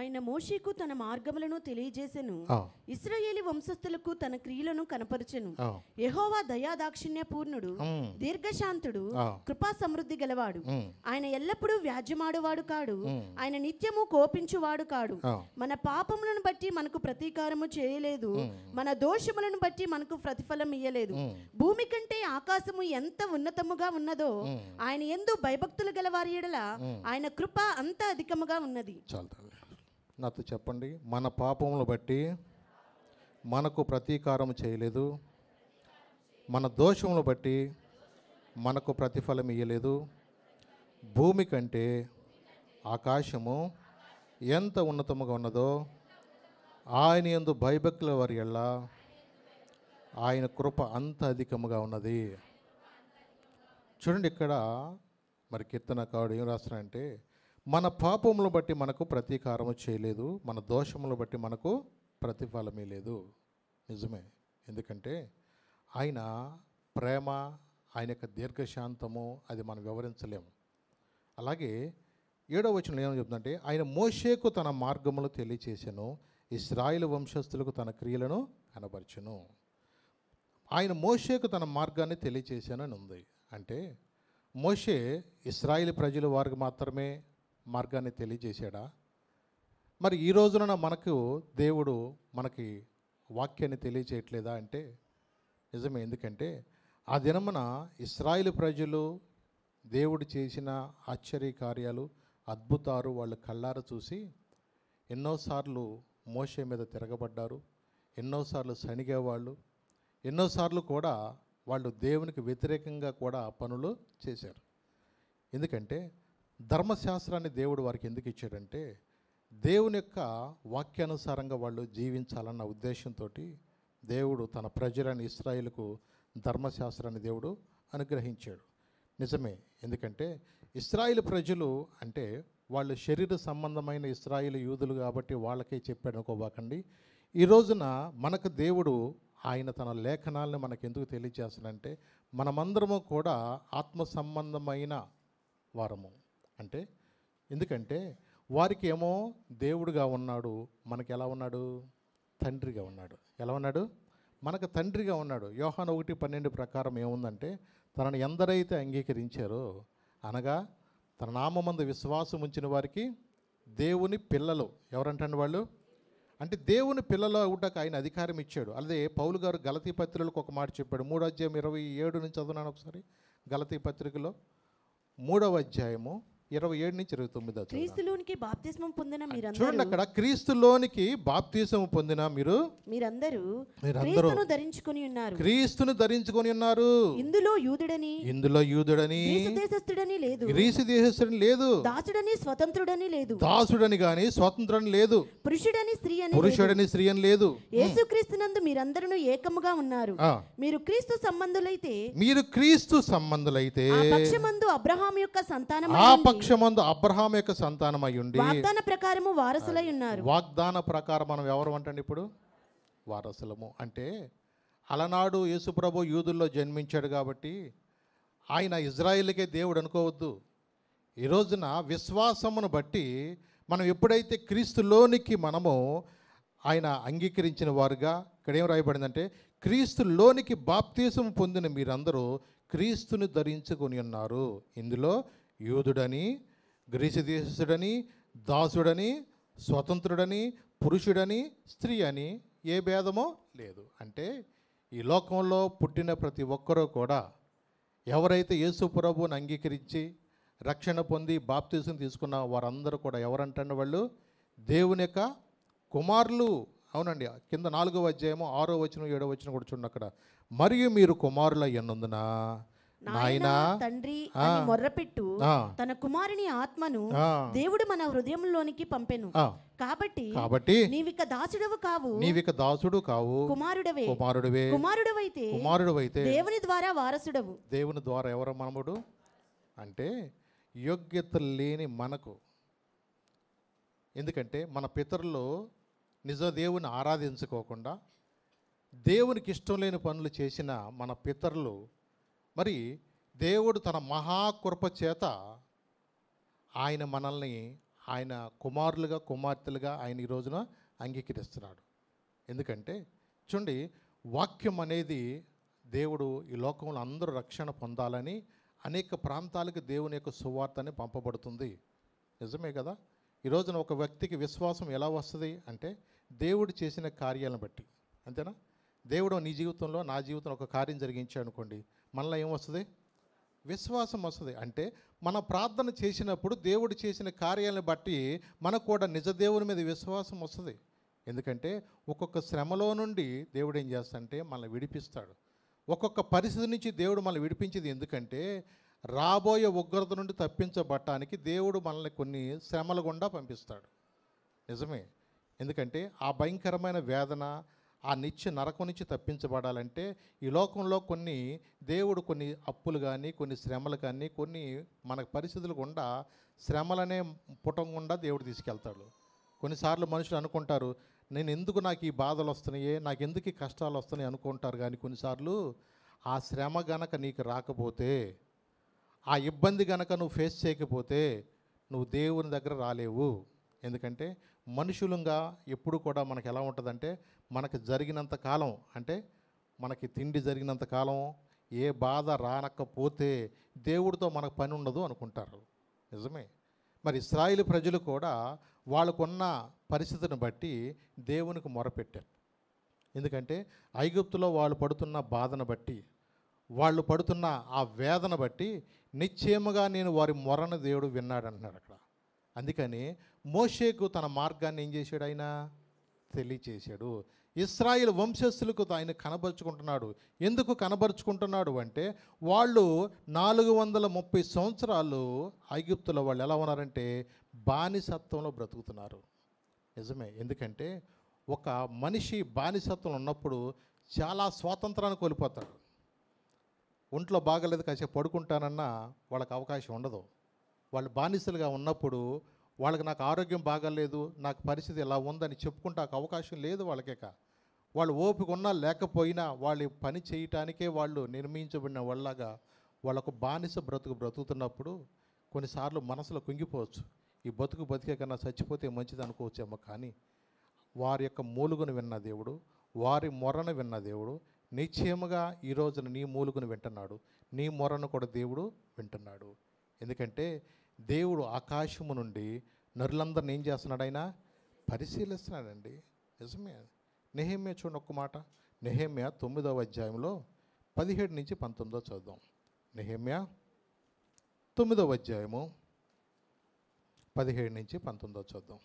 ఆయన మోషేకు తన మార్గములను తెలియజేసెను, ఆ, ఇశ్రాయేలు వంశస్థులకు తన క్రియలను కనపరచెను. ఆ, యెహోవా దయాదాక్షిణ్య పూర్ణుడు, దీర్ఘశాంతుడు, ఆ, కృపా సమృద్ధి గలవాడు. ఉమ్, ఆయన ఎల్లప్పుడూ వ్యాజ్యమాడువాడు కాడు, ఉమ్, ఆయన నిత్యము కోపించువాడు కాడు. ఆ, మన పాపములను బట్టి మనకు ప్రతీకారము చేయలేదు, మన దోషములను బట్టి మనకు ప్రతిఫలం ఇయ్యలేదు. ఉమ్, భూమి కంటే ఆకాశము ఎంత ఉన్నతముగా ఉన్నదో ఉమ్. ఆయన యందు భయభక్తులు గలవారి ఎడల ఆయన కృప అంత అధికముగా ఉన్నది. చాలు తల్లి. నాతో చెప్పండి, మన పాపములు బట్టి మనకు ప్రతీకారం చేయలేదు, మన దోషములు బట్టి మనకు ప్రతిఫలం ఇయ్యలేదు. భూమి కంటే ఆకాశము ఎంత ఉన్నతముగా ఉన్నదో ఆయన యందు భయభక్తుల వారి ఎల్ల ఆయన కృప అంత అధికముగా ఉన్నది. చూడండి, ఇక్కడ మరి కీర్తనకారుడు ఏం రాస్తున్నాడంటే, మన పాపములు బట్టి మనకు ప్రతీకారము చేయలేదు, మన దోషములు బట్టి మనకు ప్రతిఫలమే లేదు. నిజమే, ఎందుకంటే ఆయన ప్రేమ, ఆయన యొక్క దీర్ఘశాంతము అది మనం వివరించలేము. అలాగే 7వ వచనంలో ఏమని చెప్తుందంటే, ఆయన మోషేకు తన మార్గములు తెలియచేసెను, ఇశ్రాయేలు వంశస్థులకు తన క్రియలను కనబరచెను. ఆయన మోషేకు తన మార్గాన్ని తెలియచేశాను అని ఉంది. అంటే మోషే ఇశ్రాయేలు ప్రజల వారికి మాత్రమే మార్గాన్ని తెలియజేశాడా? మరి ఈ రోజున మనకు దేవుడు మనకి వాక్యాన్ని తెలియచేయట్లేదా అంటే నిజమే. ఎందుకంటే ఆ దినమున ఇశ్రాయేలు ప్రజలు దేవుడు చేసిన ఆశ్చర్య కార్యాలు, అద్భుతాలు వాళ్ళు కళ్ళారా చూసి ఎన్నోసార్లు మోషే మీద తిరగబడ్డారు, ఎన్నోసార్లు సణిగేవాళ్ళు, ఎన్నోసార్లు కూడా వాళ్ళు దేవునికి వ్యతిరేకంగా కూడా పనులు చేశారు. ఎందుకంటే ధర్మశాస్త్రాన్ని దేవుడు వారికి ఎందుకు ఇచ్చాడంటే దేవుని యొక్క వాక్యానుసారంగా వాళ్ళు జీవించాలన్న ఉద్దేశంతో దేవుడు తన ప్రజలని ఇశ్రాయేలుకు ధర్మశాస్త్రాన్ని దేవుడు అనుగ్రహించాడు. నిజమే, ఎందుకంటే ఇశ్రాయేలు ప్రజలు అంటే వాళ్ళు శరీర సంబంధమైన ఇశ్రాయేలు యూదులు కాబట్టి వాళ్ళకే చెప్పాడు అనుకోబాకండి. ఈ రోజున మనకు దేవుడు ఆయన తన లేఖనాలను మనకు ఎందుకు తెలియజేస్తాడంటే మనమందరము కూడా ఆత్మ సంబంధమైన వారము. అంటే ఎందుకంటే వారికి ఏమో దేవుడుగా ఉన్నాడు, మనకి ఎలా ఉన్నాడు? తండ్రిగా ఉన్నాడు. ఎలా ఉన్నాడు? మనకు తండ్రిగా ఉన్నాడు. యోహాను 1:12 ప్రకారం ఏముందంటే, తనను ఎందరైతే అంగీకరించారో అనగా తన నామమందు విశ్వాసం ఉంచిన వారికి దేవుని పిల్లలు. ఎవరంటండి వాళ్ళు? అంటే దేవుని పిల్లలు అవుటకు ఆయన అధికారం ఇచ్చాడు. అదే పౌలు గారు గలతీ పత్రికలకు ఒక మాట చెప్పాడు. 3వ అధ్యాయం 27 నుంచి చదువునాను ఒకసారి. గలతీ పత్రికలో 3వ అధ్యాయము 27 నుంచి 29. క్రీస్తులోనికి బాప్తిస్మం పొందిన చూడండి, మీరందరూ అక్కడ క్రీస్తులోనికి బాప్తిసం పొందిన మీరందరూ క్రీస్తును ధరించుకొని ఉన్నారు. క్రీస్తును ధరించుకొని ఉన్నారు. ఇందులో యూదుడని, ఇందులో యూదుడని, గ్రీసు దేశస్థుడని లేదు, గ్రీసు దేశస్థుడని లేదు, దాసుడని స్వతంత్రుడని లేదు, దాసుడని గాని స్వతంత్రుడని లేదు, పురుషుడని స్త్రీ అని లేదు, పురుషుడని స్త్రీ అని లేదు. యేసుక్రీస్తునందు మీరందరూ ఏకముగా ఉన్నారు. మీరు క్రీస్తు సంబంధులైతే, మీరు క్రీస్తు సంబంధులైతే ఆ పక్షమందు అబ్రహాము యొక్క సంతానమై ఆ ఉండి, పక్షమందు అబ్రహాం యొక్క సంతానమై ఉండి వాగ్దాన ప్రకారము వారసులై ఉన్నారు. వాగ్దాన ప్రకారం మనం ఎవరు అంటండి ఇప్పుడు? వారసులము. అంటే అలనాడు యేసుప్రభు యూదుల్లో జన్మించాడు కాబట్టి ఆయన ఇజ్రాయిల్కే దేవుడు అనుకోవద్దు. ఈ రోజున విశ్వాసమును బట్టి మనం ఎప్పుడైతే క్రీస్తులోనికి మనము ఆయన అంగీకరించిన వారుగా, ఇక్కడ ఏం రాయబడిందంటే, క్రీస్తులోనికి బాప్తీసం పొందిన మీరందరూ క్రీస్తుని ధరించుకొని ఉన్నారు. ఇందులో యూదుడని, గ్రీసు దేశస్థుడని, దాసుడని, స్వతంత్రుడని, పురుషుడని, స్త్రీ అని ఏ భేదమో లేదు. అంటే ఈ లోకంలో పుట్టిన ప్రతి ఒక్కరూ కూడా ఎవరైతే యేసు ప్రభువుని అంగీకరించి రక్షణ పొంది బాప్తీసం తీసుకున్న వారందరూ కూడా ఎవరంటే వాళ్ళు దేవుని యొక్క కుమారులు. అవునండి, కింద 4వ అధ్యాయము 6వ వచనం 7వ వచనం కూడా చూడండి. అక్కడ మరియు మీరు కుమారులు అయ్యున్నందున నాయనా తండ్రి అని మొర్రపెట్టు తన కుమారుని ఆత్మను దేవుడు మన హృదయంలోనికి పంపెను. కాబట్టి నీవిక దాసుడవు కావు, నీవిక దాసుడు కావు, కుమారుడవే. కుమారుడవైతే దేవుని ద్వారా వారసుడవు. దేవుని ద్వారా ఎవరు మనముడు? అంటే యోగ్యత లేని మనకు. ఎందుకంటే మన పితరులు నిజ దేవుని ఆరాధించుకోకుండా దేవునికి ఇష్టం లేని పనులు చేసిన మన పితరులు, మరి దేవుడు తన మహాకృప చేత ఆయన మనల్ని ఆయన కుమారులుగా కుమార్తెలుగా ఆయన ఈ రోజున అంగీకరిస్తున్నాడు. ఎందుకంటే చూడండి, వాక్యం అనేది దేవుడు ఈ లోకంలో అందరూ రక్షణ పొందాలని అనేక ప్రాంతాలకు దేవుని యొక్క సువార్తని పంపబడుతుంది. నిజమే కదా. ఈ రోజున ఒక వ్యక్తికి విశ్వాసం ఎలా వస్తుంది అంటే దేవుడు చేసిన కార్యాలను బట్టి. అంతేనా? దేవుడు నీ జీవితంలో నా జీవితంలో ఒక కార్యం జరిగించాడు అనుకోండి, మనలో ఏం వస్తుంది? విశ్వాసం వస్తుంది. అంటే మన ప్రార్థన చేసినప్పుడు దేవుడు చేసిన కార్యాలను బట్టి మనకు కూడా నిజ దేవుని మీద విశ్వాసం వస్తుంది. ఎందుకంటే ఒక్కొక్క శ్రమలో నుండి దేవుడు ఏం చేస్తాడంటే మనల్ని విడిపిస్తాడు. ఒక్కొక్క పరిస్థితి నుంచి దేవుడు మనల్ని విడిపించేది ఎందుకంటే రాబోయే ఉగ్రత నుండి తప్పించబడటానికి దేవుడు మనల్ని కొన్ని శ్రమల గుండా పంపిస్తాడు. నిజమే. ఎందుకంటే ఆ భయంకరమైన వేదన, ఆ నిత్య నరకం నుంచి తప్పించబడాలంటే ఈ లోకంలో దేవుడు కొన్ని అప్పులు కానీ, కొన్ని శ్రమలు కానీ, కొన్ని మన పరిస్థితులు గుండా శ్రమలనే పుటం గుండా దేవుడు తీసుకెళ్తాడు. కొన్నిసార్లు మనుషులు అనుకుంటారు, నాకు ఈ బాధలు వస్తున్నాయే, నాకు ఎందుకు ఈ కష్టాలు వస్తున్నాయి అనుకుంటారు. కానీ కొన్నిసార్లు ఆ శ్రమ గనక నీకు రాకపోతే, ఆ ఇబ్బంది గనక నువ్వు ఫేస్ చేయకపోతే నువ్వు దేవుని దగ్గర రాలేవు. ఎందుకంటే మనుషులంగా ఎప్పుడు కూడా మనకు ఎలా ఉంటుందంటే, మనకు జరిగినంత కాలం, అంటే మనకి తిండి జరిగినంత కాలం ఏ బాధ రానకపోతే దేవుడితో మనకు పని ఉండదు అనుకుంటారు. నిజమే. మరి ఇశ్రాయేలు ప్రజలు కూడా వాళ్ళకున్న పరిస్థితిని బట్టి దేవునికి మొరపెట్టారు. ఎందుకంటే ఐగుప్తులో వాళ్ళు పడుతున్న బాధను బట్టి, వాళ్ళు పడుతున్న ఆ వేదన బట్టి నిశ్చయముగా నేను వారి మొరను దేవుడు విన్నాడు అంటున్నాడు అక్కడ. అందుకని మోషేకు తన మార్గాన్ని ఏం చేశాడు? ఆయన తెలియచేశాడు. ఇశ్రాయేలు వంశస్థులకు ఆయన కనబరుచుకుంటున్నాడు. ఎందుకు కనబరుచుకుంటున్నాడు అంటే వాళ్ళు 430 సంవత్సరాలు ఐగుప్తులో వాళ్ళు ఎలా ఉన్నారంటే బానిసత్వంలో బ్రతుకుతున్నారు. నిజమే. ఎందుకంటే ఒక మనిషి బానిసత్వం ఉన్నప్పుడు చాలా స్వాతంత్రాన్ని కోల్పోతాడు. ఒంట్లో బాగలేదు, కాసేపు పడుకుంటానన్నా వాళ్ళకి అవకాశం ఉండదు. వాళ్ళు బానిసలుగా ఉన్నప్పుడు వాళ్ళకి నాకు ఆరోగ్యం బాగాలేదు, నాకు పరిస్థితి ఎలా ఉందని చెప్పుకుంటే అవకాశం లేదు వాళ్ళకేక. వాళ్ళు ఓపిక ఉన్నా లేకపోయినా వాళ్ళు పని చేయటానికే వాళ్ళు నిర్మించబడిన వాళ్ళగా వాళ్ళకు బానిస బ్రతుకుతున్నప్పుడు కొన్నిసార్లు మనసులో కుంగిపోవచ్చు. ఈ బతికే కన్నా చచ్చిపోతే మంచిది అనుకోవచ్చేమో. కానీ వారి యొక్క మూలుగును విన్న దేవుడు, వారి మొరను విన్న దేవుడు నిశ్చయముగా ఈ రోజున నీ మూలుగును వింటున్నాడు, నీ మొరను కూడా దేవుడు వింటున్నాడు. ఎందుకంటే దేవుడు ఆకాశము నుండి నరులందరిని ఏం చేస్తున్నాడు? ఆయన పరిశీలిస్తున్నాడండి. నిజమే. నెహెమ్యా చూడండి ఒక్క మాట. నెహెమ్యా 9వ అధ్యాయంలో 17 నుంచి 19 చదువుదాం. నెహెమ్యా 9వ అధ్యాయము 17 నుంచి 19 చదువుదాం.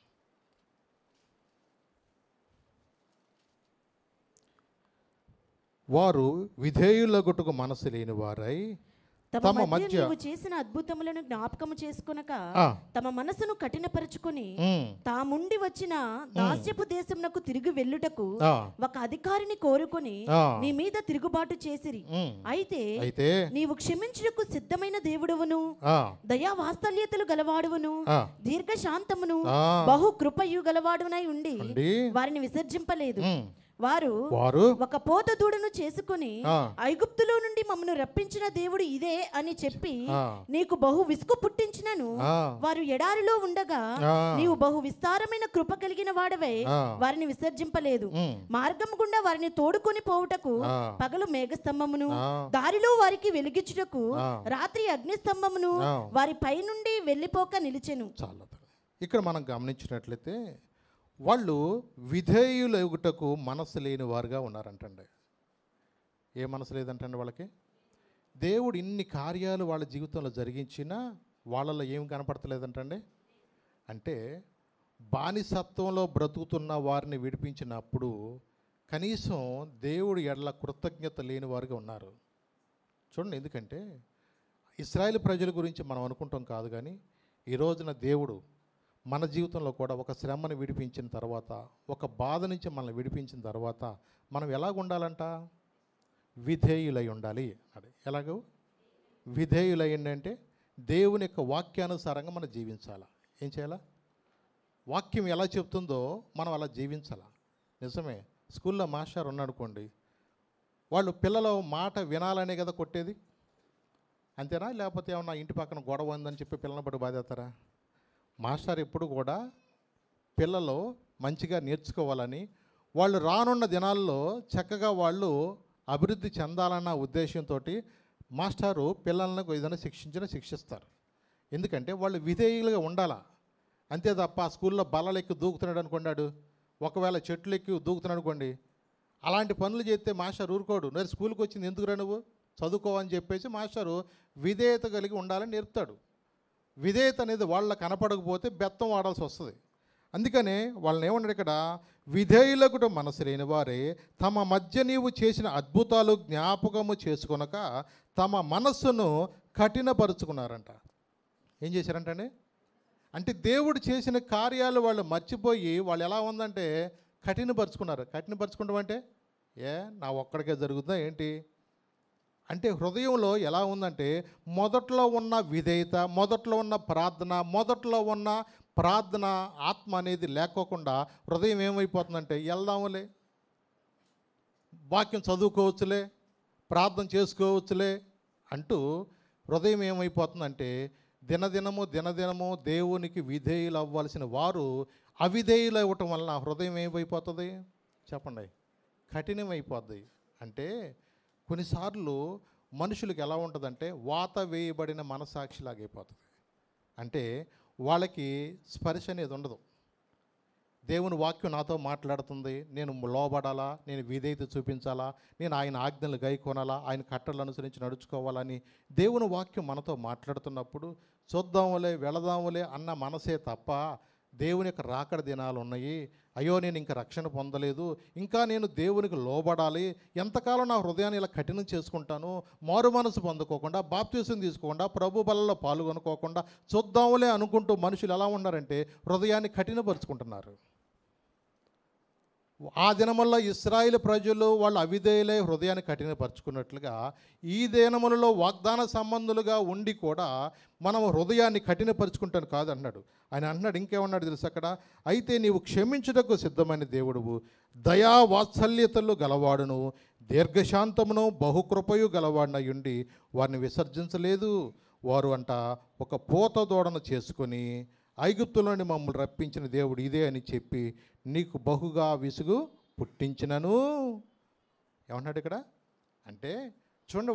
వారు విధేయులగుటకు మనసు లేని వారై తమ మధ్య చేసిన అద్భుతములను జ్ఞాపకము చేసుకొనక తమ మనసును కఠినపరుచుకొని తాముండి వచ్చిన దాస్యపు దేశమునకు తిరిగి వెళ్ళుటకు ఒక అధికారిని కోరుకొని నీ మీద తిరుగుబాటు చేసిరి. అయితే నీవు క్షమించుటకు సిద్ధమైన దేవుడువును, దయా వాత్సల్యతలు గలవాడువును, దీర్ఘశాంతమును, బహు కృపయు గలవాడునై ఉండి వారిని విసర్జింపలేదు. వారు ఒక పోత దూడను చేసుకుని ఐగుప్తులో నుండి మమ్మను రప్పించిన దేవుడు ఇదే అని చెప్పి నీకు బహు విసుగు పుట్టించినను వారు ఎడారిలో ఉండగా నీవు బహు విస్తారమైన కృప కలిగిన వాడవై వారిని విసర్జింపలేదు. మార్గం గుండా వారిని తోడుకొని పోవుటకు పగలు మేఘస్తంభమును, దారిలో వారికి వెలిగించుటకు రాత్రి అగ్నిస్తంభమును వారి పై నుండి వెళ్ళిపోక నిలిచెను. ఇక్కడ మనం గమనించినట్లయితే వాళ్ళు విధేయులగుటకు మనసు లేని వారుగా ఉన్నారంటండి. ఏ మనసు లేదంటండి వాళ్ళకి? దేవుడు ఇన్ని కార్యాలు వాళ్ళ జీవితంలో జరిగించినా వాళ్ళలో ఏం కనపడతలేదంటండి. అంటే బానిసత్వంలో బ్రతుకుతున్న వారిని విడిపించినప్పుడు కనీసం దేవుడు ఎడల కృతజ్ఞత లేని వారుగా ఉన్నారు. చూడండి, ఎందుకంటే ఇశ్రాయేలు ప్రజల గురించి మనం అనుకుంటాం కాదు, కానీ ఈ రోజున దేవుడు మన జీవితంలో కూడా ఒక శ్రమను విడిపించిన తర్వాత, ఒక బాధ నుంచి మనల్ని విడిపించిన తర్వాత మనం ఎలాగ ఉండాలంట? విధేయులై ఉండాలి. అది ఎలాగో విధేయులై అంటే దేవుని యొక్క వాక్యానుసారంగా మనం జీవించాలా. ఏం చేయాలా? వాక్యం ఎలా చెప్తుందో మనం అలా జీవించాలా. నిజమే. స్కూల్లో మాస్టర్ ఉన్నాడుకోండి, వాళ్ళు పిల్లల మాట వినాలనే కదా కొట్టేది, అంతేనా? లేకపోతే ఏమన్నా ఇంటి పక్కన గొడవ ఉందని చెప్పి పిల్లల్ని బట్టి బాధేస్తారా? మాస్టర్ ఎప్పుడు కూడా పిల్లలు మంచిగా నేర్చుకోవాలని, వాళ్ళు రానున్న దినాల్లో చక్కగా వాళ్ళు అభివృద్ధి చెందాలన్న ఉద్దేశంతో మాస్టారు పిల్లలను ఏదైనా శిక్షిస్తారు. ఎందుకంటే వాళ్ళు విధేయులుగా ఉండాలా. అంతే తప్ప ఆ స్కూల్లో బల్లలు ఎక్కి దూకుతున్నాడు అనుకున్నాడు, ఒకవేళ చెట్లు ఎక్కి దూకుతున్నాడు అనుకోండి, అలాంటి పనులు చేస్తే మాస్టర్ ఊరుకోడు. నేను స్కూల్కి వచ్చింది ఎందుకురా నువ్వు, చదువుకోవని చెప్పేసి మాస్టరు విధేయత కలిగి ఉండాలని నేర్పుతాడు. విధేయత అనేది వాళ్ళ కనపడకపోతే బెత్తం వాడాల్సి వస్తుంది. అందుకనే వాళ్ళని ఏమన్నాడు ఇక్కడ, విధేయులకు మనసు లేని వారే తమ మధ్య నీవు చేసిన అద్భుతాలు జ్ఞాపకము చేసుకొనక తమ మనస్సును కఠినపరుచుకున్నారంట. ఏం చేశారంటే, అంటే దేవుడు చేసిన కార్యాలు వాళ్ళు మర్చిపోయి వాళ్ళు ఎలా ఉందంటే కఠినపరుచుకున్నారు. కఠినపరుచుకుంటాం అంటే నా ఒక్కడికే జరుగుతుందా ఏంటి అంటే, హృదయంలో ఎలా ఉందంటే మొదట్లో ఉన్న విధేయత, మొదట్లో ఉన్న ప్రార్థన ఆత్మ అనేది లేకోకుండా హృదయం ఏమైపోతుందంటే, వెళ్దాములే, వాక్యం చదువుకోవచ్చులే, ప్రార్థన చేసుకోవచ్చులే అంటూ హృదయం ఏమైపోతుందంటే దినదినము దేవునికి విధేయులు అవ్వాల్సిన వారు అవిధేయులు అవ్వటం వలన హృదయం ఏమైపోతుంది చెప్పండి, కఠినమైపోద్ది. అంటే కొన్నిసార్లు మనుషులకు ఎలా ఉంటుందంటే వాత వేయబడిన మనసాక్షిలాగైపోతుంది. అంటే వాళ్ళకి స్పర్శ అనేది ఉండదు. దేవుని వాక్యం నాతో మాట్లాడుతుంది, నేను లోబడాలా, నేను విధేయత చూపించాలా, నేను ఆయన ఆజ్ఞలు గైకొనాలా, ఆయన కట్టడలు అనుసరించి నడుచుకోవాలని దేవుని వాక్యం మనతో మాట్లాడుతున్నప్పుడు చూద్దాములే వెళదాములే అన్న మనసే తప్ప దేవుని యొక్క రాకడ దినాలు ఉన్నాయి, అయ్యో నేను ఇంకా రక్షణ పొందలేదు, ఇంకా నేను దేవునికి లోబడాలి, ఎంతకాలం నా హృదయాన్ని ఇలా కఠినం చేసుకుంటాను, మారు మనసు పొందుకోకుండా, బాప్తీసం తీసుకోకుండా, ప్రభు బలలో పాల్గొనుకోకుండా చూద్దాములే అనుకుంటూ మనుషులు ఎలా ఉన్నారంటే హృదయాన్ని కఠినపరుచుకుంటున్నారు. ఆ దినముల్లో ఇశ్రాయేలు ప్రజలు వాళ్ళు అవిధేయులై హృదయాన్ని కఠినపరుచుకున్నట్లుగా ఈ దినములలో వాగ్దాన సంబంధులుగా ఉండి కూడా మనం హృదయాన్ని కఠినపరుచుకుంటాను కాదు అన్నాడు. ఆయన అన్నాడు, ఇంకేమన్నాడు తెలుసు అక్కడ, అయితే నీవు క్షమించుటకు సిద్ధమైన దేవుడువు, దయా వాత్సల్యతలు గలవాడును, దీర్ఘశాంతమును బహుకృపయు గలవాడినయుండి వారిని విసర్జించలేదు. వారు అంట ఒక పూత దూడను చేసుకొని ఐగుప్తులోని మమ్మల్ని రప్పించిన దేవుడు ఇదే అని చెప్పి నీకు బహుగా విసుగు పుట్టించినను. ఏమన్నాడు ఇక్కడ అంటే, చూడండి,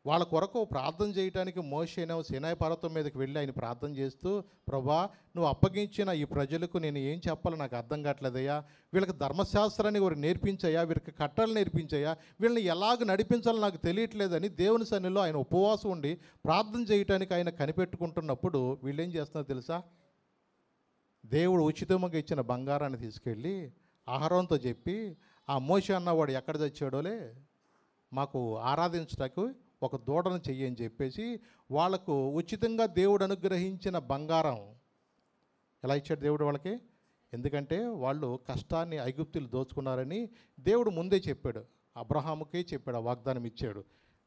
వాళ్ళ కొరకు ప్రార్థన చేయడానికి మోషేను సీనాయి పర్వతం మీదకి వెళ్ళి ఆయన ప్రార్థన చేస్తూ, ప్రభా నువ్వు అప్పగించిన ఈ ప్రజలకు నేను ఏం చెప్పాలో నాకు అర్థం కావట్లేదయ్యా, వీళ్ళకి ధర్మశాస్త్రాన్ని వారికి నేర్పించయ్యా, వీరికి కట్టలు నేర్పించయ్యా, వీళ్ళని ఎలాగ నడిపించాలో నాకు తెలియట్లేదని దేవుని సన్నిధిలో ఆయన ఉపవాసం ఉండి ప్రార్థన చేయడానికి ఆయన కనిపెట్టుకుంటున్నప్పుడు వీళ్ళు ఏం చేస్తున్నారో తెలుసా, దేవుడు ఉచితంగా ఇచ్చిన బంగారాన్ని తీసుకెళ్ళి ఆహారంతో చెప్పి, ఆ మోషే అన్నవాడు ఎక్కడ తెచ్చాడోలే, మాకు ఆరాధించడానికి ఒక దూడను చెయ్యని చెప్పేసి వాళ్ళకు ఉచితంగా దేవుడు అనుగ్రహించిన బంగారం ఎలా ఇచ్చాడు దేవుడు వాళ్ళకి, ఎందుకంటే వాళ్ళు కష్టాన్ని ఐగుప్తులు దోచుకున్నారని దేవుడు ముందే చెప్పాడు, అబ్రహాముకే చెప్పాడు, ఆ వాగ్దానం ఇచ్చాడు,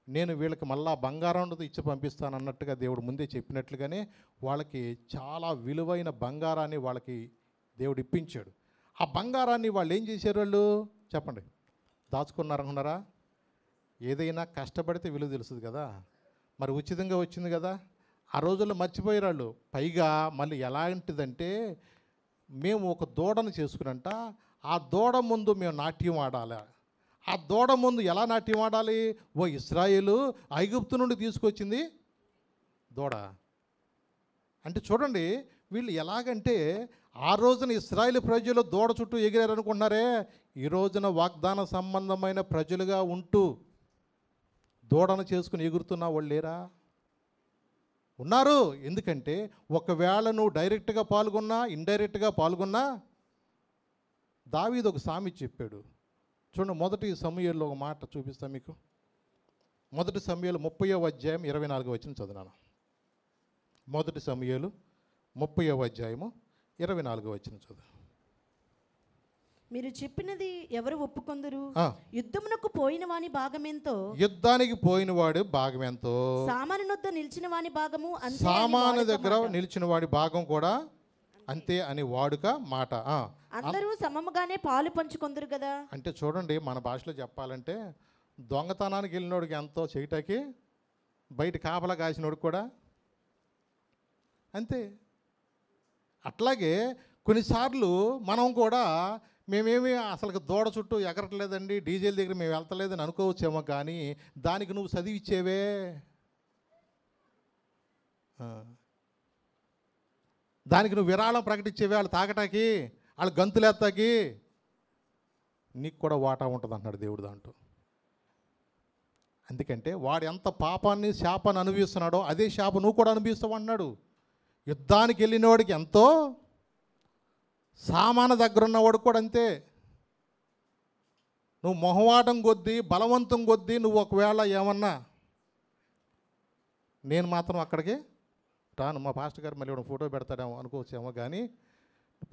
నేను వీళ్ళకి మళ్ళా బంగారం ఇచ్చి పంపిస్తాను అన్నట్టుగా దేవుడు ముందే చెప్పినట్లుగానే వాళ్ళకి చాలా విలువైన బంగారాన్ని వాళ్ళకి దేవుడు ఇప్పించాడు. ఆ బంగారాన్ని వాళ్ళు ఏం చేశారు, వాళ్ళు చెప్పండి, దాచుకున్నారనుకున్నారా? ఏదైనా కష్టపడితే విలువ తెలుస్తుంది కదా, మరి ఉచితంగా వచ్చింది కదా, ఆ రోజుల్లో మర్చిపోయారు వాళ్ళు. పైగా మళ్ళీ ఎలాంటిదంటే, మేము ఒక దూడను చేసుకునంట, ఆ దూడ ముందు మేము నాట్యం ఆడాలి. ఆ దూడ ముందు ఎలా నాట్యం ఆడాలి, ఓ ఇశ్రాయేలు ఐగుప్తు నుండి తీసుకొచ్చింది దూడ అంటే. చూడండి వీళ్ళు ఎలాగంటే, ఆ రోజున ఇశ్రాయేలు ప్రజలు దూడ చుట్టూ ఎగిరారు అనుకుంటున్నారే, ఈ రోజున వాగ్దాన సంబంధమైన ప్రజలుగా ఉంటూ దూడను చేసుకుని ఎగురుతున్న వాళ్ళు లేరా? ఉన్నారు. ఎందుకంటే ఒకవేళ నువ్వు డైరెక్ట్గా పాల్గొన్నా, ఇండైరెక్ట్గా పాల్గొన్నా, దావీదు ఒక సామెత చెప్పాడు. చూడండి, మొదటి సమూయేలులో ఒక మాట చూపిస్తా మీకు. మొదటి సమూయేలు 30వ అధ్యాయం 24వ వచనం చదివాను. మొదటి సమూయేలు 30వ అధ్యాయము 24వ వచనం చదువు. మీరు చెప్పినది ఎవరు ఒప్పుకొందరు? యుద్ధమునకు పోయిన వాని భాగమెంతో, యుద్ధానికి పోయిన వాడు భాగమెంతో, సామాను వద్ద నిలిచిన వాని భాగము అంతే, సామాను దగ్గర నిలిచిన వాడి భాగం కూడా అంతే అని వాడుక మాట. అందరూ సమముగానే పాలు పంచుకొందరు కదా. అంటే చూడండి, మన భాషలో చెప్పాలంటే దొంగతనానికి వెళ్ళినోడికి ఎంతో చేయటానికి బయట కాపలా కాసినోడికి కూడా అంతే. అట్లాగే కొన్నిసార్లు మనం కూడా మేమేమి అసలు దూడ చుట్టూ ఎగరట్లేదండి, డీజిల్ దగ్గర మేము వెళ్తలేదని అనుకోవచ్చేమో, కానీ దానికి నువ్వు చదివిచ్చేవే, దానికి నువ్వు విరాళం ప్రకటించేవే, వాళ్ళు తాగటానికి, వాళ్ళు గంతులేస్తాకి, నీకు కూడా వాటా ఉంటుంది అన్నాడు దేవుడు దాంట్లో. ఎందుకంటే వాడు ఎంత పాపాన్ని శాపాన్ని అనుభవిస్తున్నాడో అదే శాపం నువ్వు కూడా అనుభవిస్తావు అన్నాడు. యుద్ధానికి వెళ్ళినవాడికి ఎంతో సామాన దగ్గర ఉన్నవాడు కూడా అంతే. నువ్వు మొహవాటం కొద్దీ బలవంతం కొద్దీ నువ్వు ఒకవేళ ఏమన్నా నేను మాత్రం అక్కడికి రాను, మా పాస్టర్ గారు మళ్ళీ ఫోటో పెడతాడేమో అనుకోవచ్చేమో, కానీ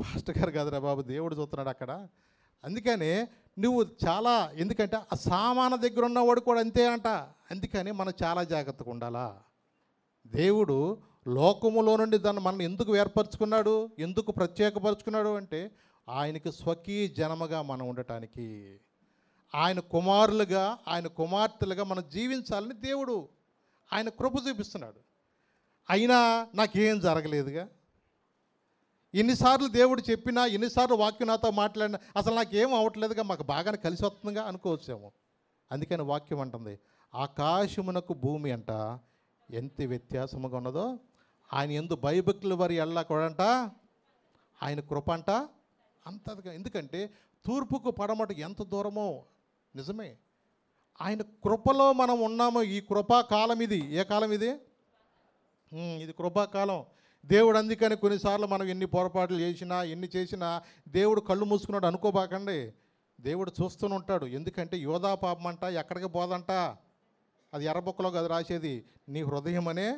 పాస్టర్ గారు కాదురా బాబు, దేవుడు చూస్తున్నాడు అక్కడ. అందుకని నువ్వు చాలా, ఎందుకంటే ఆ సామాన దగ్గర ఉన్నవాడు కూడా అంతే అంట. అందుకని మనం చాలా జాగ్రత్తగా ఉండాలా. దేవుడు లోకములో నుండి దాన్ని మనల్ని ఎందుకు ఏర్పరచుకున్నాడు, ఎందుకు ప్రత్యేకపరుచుకున్నాడు అంటే ఆయనకి స్వకీయ జనముగా మనం ఉండటానికి, ఆయన కుమారులుగా ఆయన కుమార్తెలుగా మనం జీవించాలని దేవుడు ఆయన కృప చూపిస్తున్నాడు. అయినా నాకేం జరగలేదుగా, ఎన్నిసార్లు దేవుడు చెప్పినా, ఎన్నిసార్లు వాక్యం నాతో మాట్లాడినా అసలు నాకేం అవ్వట్లేదుగా, మాకు బాగానే కలిసి వస్తుందిగా అనుకోవచ్చేమో. అందుకని వాక్యం అంటుంది, ఆకాశమునకు భూమి అంట ఎంత వ్యత్యాసముగా ఉన్నదో ఆయన ఎందు భయభక్తుల వారి ఎల్లా కూడంట ఆయన కృప అంట అంతగా. ఎందుకంటే తూర్పుకు పడమట ఎంత దూరమో, నిజమే, ఆయన కృపలో మనం ఉన్నామో. ఈ కృపాకాలం ఇది, ఏ కాలం ఇది? ఇది కృపాకాలం. దేవుడు అందుకని కొన్నిసార్లు మనం ఎన్ని పొరపాట్లు చేసినా ఎన్ని చేసినా దేవుడు కళ్ళు మూసుకున్నాడు అనుకోబాకండి, దేవుడు చూస్తూనే ఉంటాడు. ఎందుకంటే యోధా పాపం అంట ఎక్కడికి పోదంట, అది ఎర్రబొక్కలో కదా రాసేది, నీ హృదయం అనే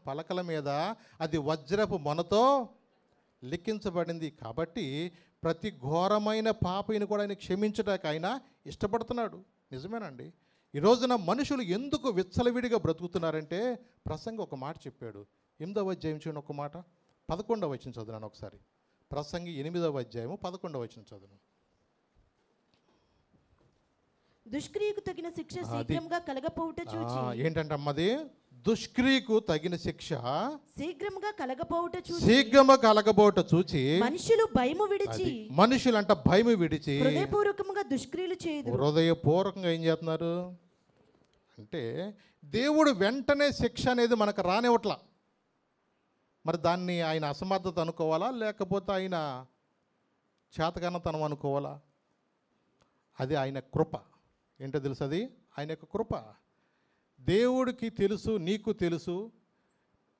పలకల మీద అది వజ్రపు మొనతో లిఖించబడింది. కాబట్టి ప్రతి ఘోరమైన పాపిని కూడా ఆయన క్షమించడానికి ఆయన ఇష్టపడుతున్నాడు. నిజమేనండి. ఈ రోజున మనుషులు ఎందుకు విచ్చలవిడిగా బ్రతుకుతున్నారంటే ప్రసంగి ఒక మాట చెప్పాడు. 8వ అధ్యాయం చూడండి, ఒక మాట 11వ వచనం చదువునాను ఒకసారి. ప్రసంగి 8వ అధ్యాయము 11వ వచనం చదువు. దుష్క్రియకు తగిన శిక్ష శీఘ్రంగా కలగపోవుట చూచి, ఏంటంటే అమ్మది దుష్క్రియకు తగిన శిక్ష శీఘ్రంగా కలగపోవుట చూచి, శీఘ్రముగా కలగబోట చూచి మనుషులు భయము విడిచి, మనుషులంట భయము విడిచి హృదయపూర్వకంగా దుష్క్రియలు చేయదు. హృదయపూర్వకంగా ఏం చేస్తున్నారు అంటే దేవుడు వెంటనే శిక్ష అనేది మనకు రానివ్వట్లా. మరి దాన్ని ఆయన అసమర్థత అనుకోవాలా, లేకపోతే ఆయన చేతగానతనం అనుకోవాలా? అది ఆయన కృప. ఏంటో తెలుసు, అది ఆయన యొక్క కృప. దేవుడికి తెలుసు, నీకు తెలుసు,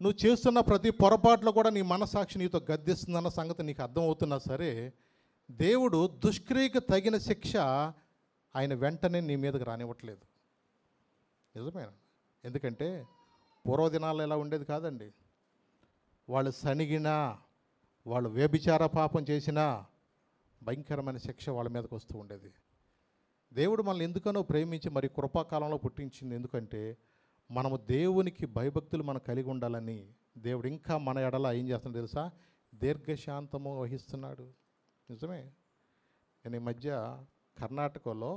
నువ్వు చేస్తున్న ప్రతి పొరపాట్లో కూడా నీ మనసాక్షి నీతో గద్దిస్తుందన్న సంగతి నీకు అర్థమవుతున్నా సరే, దేవుడు దుష్క్రియకు తగిన శిక్ష ఆయన వెంటనే నీ మీదకి రానివ్వట్లేదు. నిజమేనా? ఎందుకంటే పూర్వదినాల్లో ఎలా ఉండేది కాదండి. వాళ్ళు సనిగినా, వాళ్ళు వ్యభిచార పాపం చేసినా భయంకరమైన శిక్ష వాళ్ళ మీదకి వస్తూ ఉండేది. దేవుడు మనల్ని ఎందుకనో ప్రేమించి మరి కృపాకాలంలో పుట్టించింది. ఎందుకంటే మనము దేవునికి భయభక్తులు మనం కలిగి ఉండాలని దేవుడు ఇంకా మన ఎడల ఏం చేస్తున్నాడు తెలుసా, దీర్ఘశాంతము వహిస్తున్నాడు. నిజమే. నేను ఈ మధ్య కర్ణాటకలో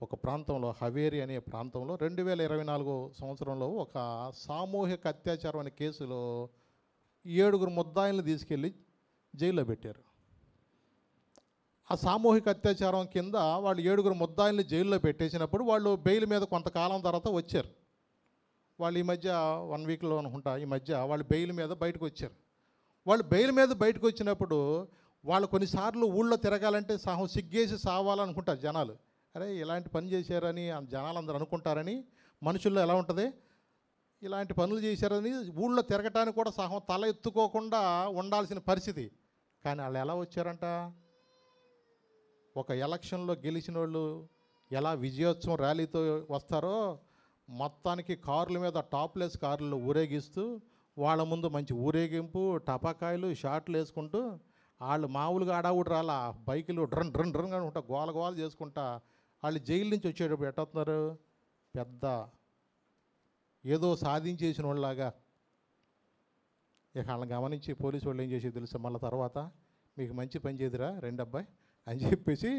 ఒక ప్రాంతంలో, హవేరి అనే ప్రాంతంలో 2024 సంవత్సరంలో ఒక సామూహిక అత్యాచారం అనే కేసులో 7 ముద్దాయిలను తీసుకెళ్ళి జైల్లో పెట్టారు. ఆ సామూహిక అత్యాచారం కింద వాళ్ళు 7 ముద్దాయిల్ని జైల్లో పెట్టేసినప్పుడు వాళ్ళు బెయిల్ మీద కొంతకాలం తర్వాత వచ్చారు. వాళ్ళు ఈ మధ్య 1 వీక్లో అనుకుంటా, ఈ మధ్య వాళ్ళు బెయిల్ మీద బయటకు వచ్చారు. వాళ్ళు బెయిల్ మీద బయటకు వచ్చినప్పుడు వాళ్ళు కొన్నిసార్లు ఊళ్ళో తిరగాలంటే సిగ్గేసి సావాలనుకుంటారు జనాలు. అరే ఇలాంటి పని చేశారని జనాలు అందరూ అనుకుంటారని, మనుషుల్లో ఎలా ఉంటుంది, ఇలాంటి పనులు చేశారని ఊళ్ళో తిరగటానికి కూడా తల ఎత్తుకోకుండా ఉండాల్సిన పరిస్థితి. కానీ వాళ్ళు ఎలా వచ్చారంట, ఒక ఎలక్షన్లో గెలిచిన వాళ్ళు ఎలా విజయోత్సవం ర్యాలీతో వస్తారో మొత్తానికి కార్ల మీద, టాప్లెస్ కార్లలో ఊరేగిస్తూ వాళ్ళ ముందు మంచి ఊరేగింపు, టపాకాయలు, షాట్లు వేసుకుంటూ, వాళ్ళు మామూలుగా ఆడావుడు రాలా, బైకులు డ్రన్ డ్రన్ డ్రన్ ఉంటా గోల గోల చేసుకుంటా వాళ్ళు జైలు నుంచి వచ్చేటప్పుడు ఎట్టవుతున్నారు, పెద్ద ఏదో సాధించేసిన వాళ్ళలాగా. ఇక వాళ్ళని గమనించి పోలీసు వాళ్ళు ఏం చేసేది తెలుసా, మళ్ళీ తర్వాత మీకు మంచి పని చేదిరా రెండు అబ్బాయి అని చెప్పేసి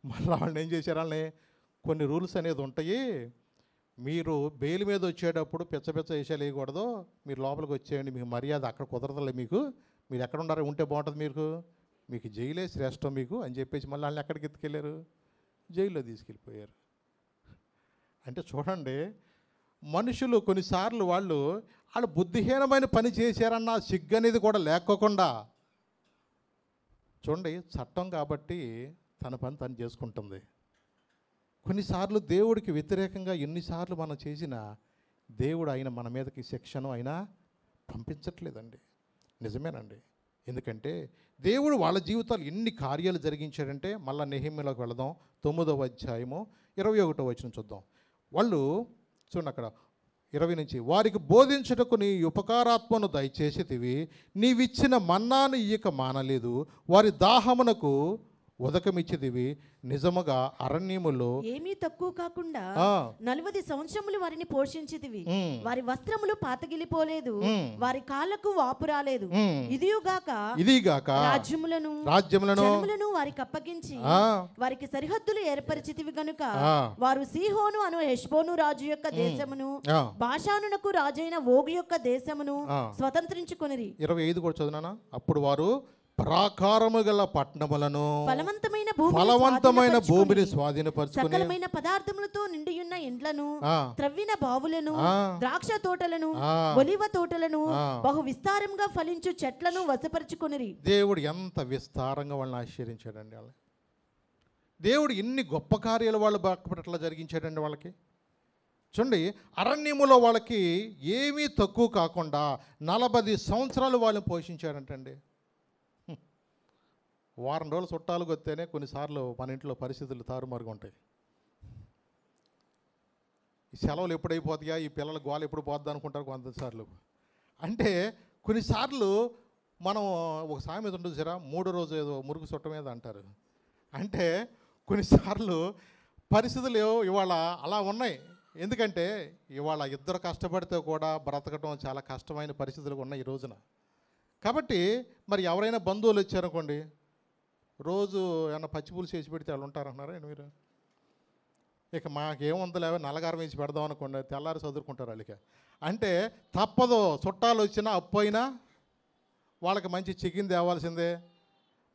మళ్ళీ వాళ్ళని ఏం చేశారు, వాళ్ళని కొన్ని రూల్స్ అనేది ఉంటాయి, మీరు బెయిల్ మీద వచ్చేటప్పుడు పిచ్చ విషయాలు వేయకూడదు, మీరు లోపలికి వచ్చేయండి, మీకు మర్యాద అక్కడ కుదరదులే, మీకు మీరు ఎక్కడ ఉండారో ఉంటే బాగుంటుంది, మీకు జైలే శ్రేష్టం మీకు అని చెప్పేసి మళ్ళీ వాళ్ళని ఎక్కడికి ఎత్తుకెళ్ళారు? జైల్లో తీసుకెళ్ళిపోయారు. అంటే చూడండి, మనుషులు కొన్నిసార్లు వాళ్ళు బుద్ధిహీనమైన పని చేశారన్న సిగ్గు అనేది కూడా లేకోకుండా, చూడండి, చట్టం కాబట్టి తన పని తను చేసుకుంటుంది. కొన్నిసార్లు దేవుడికి వ్యతిరేకంగా ఎన్నిసార్లు మనం చేసినా దేవుడు ఆయన మన మీదకి శిక్షను అయినా పంపించట్లేదండి. నిజమేనండి. ఎందుకంటే దేవుడు వాళ్ళ జీవితాలు ఎన్ని కార్యాలు జరిగించాడంటే, మళ్ళీ నెహెమ్యాలోకి వెళదాం, 9వ అధ్యాయము 21వ వచనం చూద్దాం. వాళ్ళు చూడండి అక్కడ 20 నుంచి, వారికి బోధించుటకు నీ ఉపకారాత్మను దయచేసితివి, నీవిచ్చిన మన్నాను ఇయ్యక మానలేదు, వారి దాహమునకు ఉదకమిచ్చిదివి, నిజముగా అరణ్యములో ఏమీ తక్కువ కాకుండా 40 సంవత్సరములు వారిని పోషించితివి, వారి వస్త్రములు పాతగిలిపోలేదు, వారి కాళ్ళకు వాపు రాలేదు. ఇదిగాక రాజ్యములను జనములను వారికి అప్పగించి వారికి సరిహద్దులు ఏర్పరిచితివి గనుక వారు సీహోను అను హెష్బోను రాజు యొక్క దేశమును బాషానునకు రాజైన ఓగు యొక్క దేశమును స్వతంత్రించుకొనిరి. 25 కూడా చదువునా. అప్పుడు వారు ప్రాకారము గల పట్టణములను ఫలవంతమైన భూమిని స్వాధీనపరచుకుని సకలమైన పదార్థములతో నిండియున్న ఇండ్లను, త్రవ్విన బావులను, ద్రాక్ష తోటలను, ఒలివ తోటలను, బహు విస్తారంగా ఫలించు చెట్లను వశపరుచుకొనిరి. దేవుడు ఎంత విస్తారంగా వాళ్ళని ఆశ్చర్యించాడండి. దేవుడు ఎన్ని గొప్ప కార్యాలు వాళ్ళు బాగుపడట్లా జరిగించాడండి వాళ్ళకి. చూడండి, అరణ్యములో వాళ్ళకి ఏమీ తక్కువ కాకుండా 40 సంవత్సరాలు వాళ్ళని పోషించాడంటండి. వారం రోజులు చుట్టాలు వస్తేనే కొన్నిసార్లు మన ఇంట్లో పరిస్థితులు తారుమారుగా ఉంటాయి. ఈ సెలవులు ఎప్పుడైపోతాయా, ఈ పిల్లల గోల ఎప్పుడు పోద్దా అనుకుంటారు కొంతసార్లు. అంటే కొన్నిసార్లు మనం ఒక సామెత ఉంటుంది సరే, 3వ రోజు ఏదో మురుగు చుట్ట మీద అంటారు. అంటే కొన్నిసార్లు పరిస్థితులు ఇవాళ అలా ఉన్నాయి. ఎందుకంటే ఇవాళ ఇద్దరు కష్టపడితే కూడా బ్రతకడం చాలా కష్టమైన పరిస్థితులు ఉన్నాయి ఈ రోజున. కాబట్టి మరి ఎవరైనా బంధువులు వచ్చారనుకోండి, రోజు ఏమన్నా పచ్చిపులుసు చేసి పెడితే వాళ్ళు ఉంటారంటున్నారా మీరు? ఇక మాకేముందలే నల్లగారం వేసి పెడదాం అనుకోండి, తెల్లారి చదువుకుంటారు వాళ్ళకి. అంటే తప్పదు, చుట్టాలు వచ్చినా అప్పు అయినా వాళ్ళకి మంచి చికెన్ తేవాల్సిందే,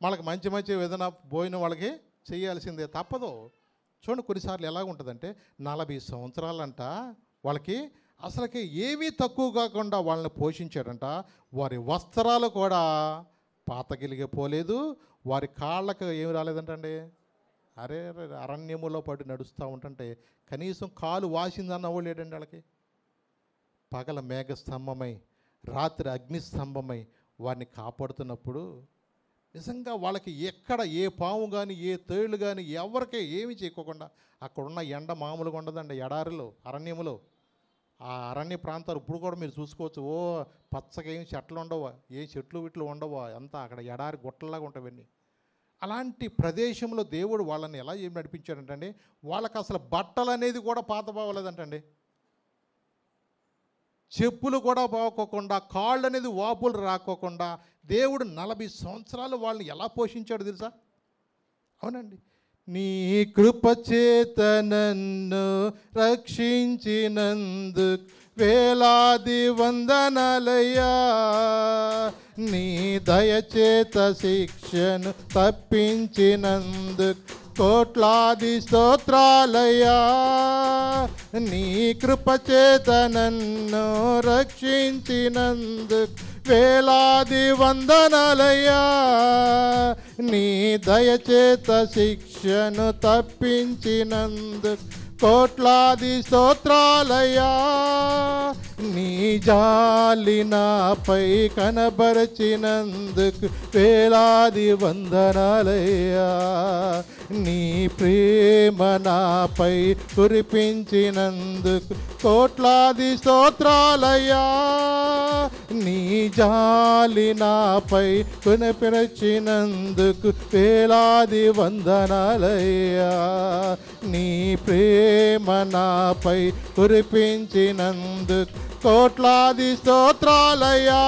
వాళ్ళకి మంచి మంచి ఏదైనా భోజనం వాళ్ళకి చేయాల్సిందే, తప్పదు. చూడండి, కొన్నిసార్లు ఎలాగ ఉంటుందంటే 40 సంవత్సరాలంట వాళ్ళకి అసలుకి ఏమీ తక్కువ కాకుండా వాళ్ళని పోషించాడంట. వారి వస్త్రాలు కూడా పాతగిలిగిపోలేదు, వారి కాళ్ళకు ఏమి రాలేదంటండి. అరే అరణ్యములో పడి నడుస్తూ ఉంటుంటే కనీసం కాలు వాసిందన్న వాళ్ళు లేడండి వాళ్ళకి. పగల మేఘస్తంభమై రాత్రి అగ్నిస్తంభమై వారిని కాపాడుతున్నప్పుడు నిజంగా వాళ్ళకి ఎక్కడ ఏ పాము కానీ ఏ తేళ్ళు కానీ ఎవరికే ఏమి చేయకోకుండా, అక్కడున్న ఎండ మామూలుగా ఉండదండి. ఎడారిలో అరణ్యములో ఆ అరణ్య ప్రాంతాలు ఇప్పుడు కూడా మీరు చూసుకోవచ్చు. పచ్చగా ఏం చెట్లు ఉండవు, ఏ చెట్లు వీట్లు ఉండవు, అంతా అక్కడ ఎడారి గుట్టలాగా ఉంటావన్నీ. అలాంటి ప్రదేశంలో దేవుడు వాళ్ళని ఎలా ఏం నడిపించాడంటండి, వాళ్ళకి అసలు బట్టలు అనేది కూడా పాత బాగోలేదంటండి. చెప్పులు కూడా బాగోకుండా, కాళ్ళు అనేది వాపులు రాకోకుండా దేవుడు 40 సంవత్సరాలు వాళ్ళని ఎలా పోషించాడు తెలుసా? అవునండి. నీ కృపచేత నన్ను రక్షించినందుకు వేలాది వందనాలయ్యా, నీ దయచేత శిక్షను తప్పించినందుకు కోట్లాది స్తోత్రాలయ్యా, నీ కృపచేత నన్ను రక్షించినందుకు వేలాది వందనాలయ్యా, నీ దయచేత శిక్షను తప్పించినందుకు కోట్లాది స్తోత్రాలయ్యా, నీ జాలి నాపై కనబరచినందుకు వేలాది వందనాలయ్యా, నీ ప్రేమ నాపై కురిపించినందుకు కోట్లాది స్తోత్రాలయ్యా, నీ జాలి నాపై కనబరచినందుకు వేలాది వందనాలయ్యా, నీ ప్రేమ నాపై కురిపించినందుకు కోట్లాది స్తోత్రాలయ్యా,